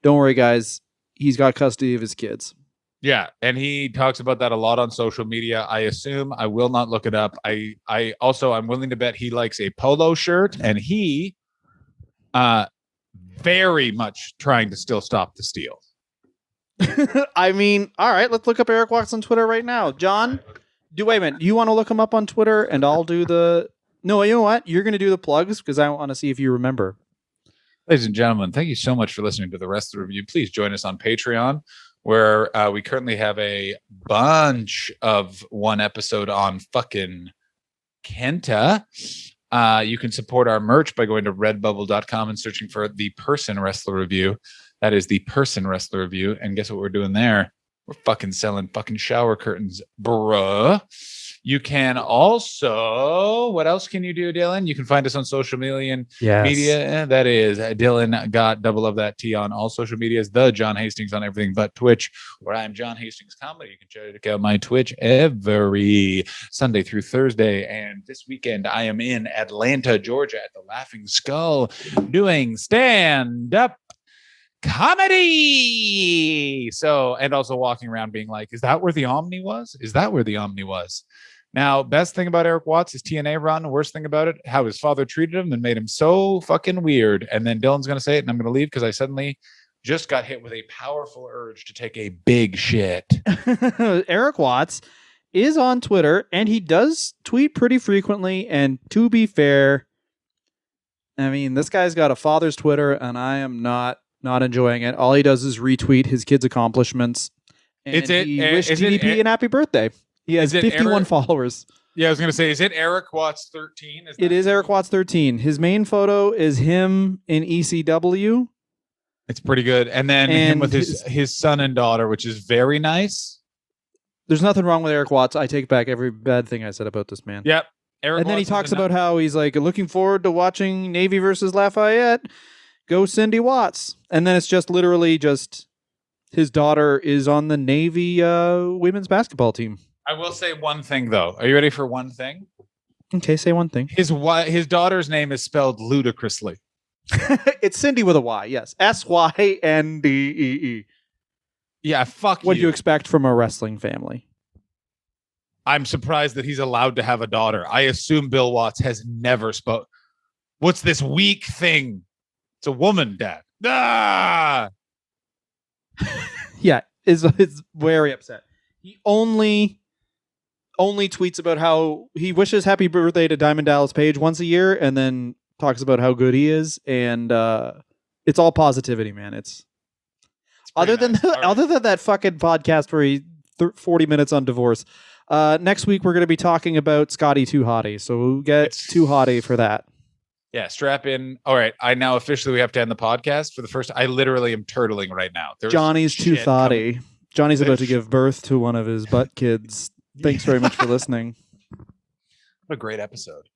S2: worry, guys, he's got custody of his kids.
S1: Yeah, and he talks about that a lot on social media. I assume I will not look it up. I'm willing to bet he likes a polo shirt, and he very much trying to still stop the steal.
S2: I mean, all right, let's look up Eric Watts on Twitter right now. John, wait a minute. You want to look him up on Twitter, and I'll do the. No, you know what? You're going to do the plugs because I want to see if you remember.
S1: Ladies and gentlemen, thank you so much for listening to the rest of the review. Please join us on Patreon, where we currently have a bunch of one episode on fucking Kenta. You can support our merch by going to redbubble.com and searching for the Person Wrestler Review. That is the Person Wrestler Review. And guess what we're doing there? We're fucking selling fucking shower curtains, bruh. You can also, what else can you do, Dylan? You can find us on social media. Media. That is Dylan got double of that T on all social medias. The John Hastings on everything but Twitch, where I'm John Hastings Comedy. You can check out my Twitch every Sunday through Thursday. And this weekend, I am in Atlanta, Georgia at the Laughing Skull doing stand-up comedy. So, and also walking around being like, is that where the Omni was? Is that where the Omni was? Now, best thing about Eric Watts is TNA run. Worst thing about it, how his father treated him and made him so fucking weird. And then Dylan's going to say it, and I'm going to leave because I suddenly just got hit with a powerful urge to take a big shit.
S2: Eric Watts is on Twitter, and he does tweet pretty frequently. And to be fair, I mean, this guy's got a father's Twitter, and I am not enjoying it. All he does is retweet his kids' accomplishments. And he wished DDP an happy birthday. He has 51 followers.
S1: Yeah, I was going to say, is it Eric Watts 13?
S2: It is Eric Watts 13. His main photo is him in ECW.
S1: It's pretty good. And then him with his son and daughter, which is very nice.
S2: There's nothing wrong with Eric Watts. I take back every bad thing I said about this man.
S1: Yep. Eric
S2: and then he talks about how he's like looking forward to watching Navy versus Lafayette. Go Cindy Watts. And then it's just literally just his daughter is on the Navy women's basketball team.
S1: I will say one thing, though. Are you ready for one thing?
S2: Okay, say one thing.
S1: His daughter's name is spelled ludicrously.
S2: It's Cindy with a Y, yes. SYNDEE.
S1: Yeah, fuck
S2: What do you expect from a wrestling family?
S1: I'm surprised that he's allowed to have a daughter. I assume Bill Watts has never spoke. What's this weak thing? It's a woman, Dad. Ah!
S2: Yeah, is very upset. He only tweets about how he wishes happy birthday to Diamond Dallas Page once a year, and then talks about how good he is, and it's all positivity, man. It's other than that fucking podcast where he 40 minutes on divorce. Next week we're going to be talking about Scotty Too Hottie, so we'll get Too Hottie for that.
S1: Yeah, strap in. All right, we have to end the podcast for the first. I literally am turtling right now.
S2: Johnny's Too Thotty. Johnny's about to give birth to one of his butt kids. Thanks very much for listening.
S1: What a great episode.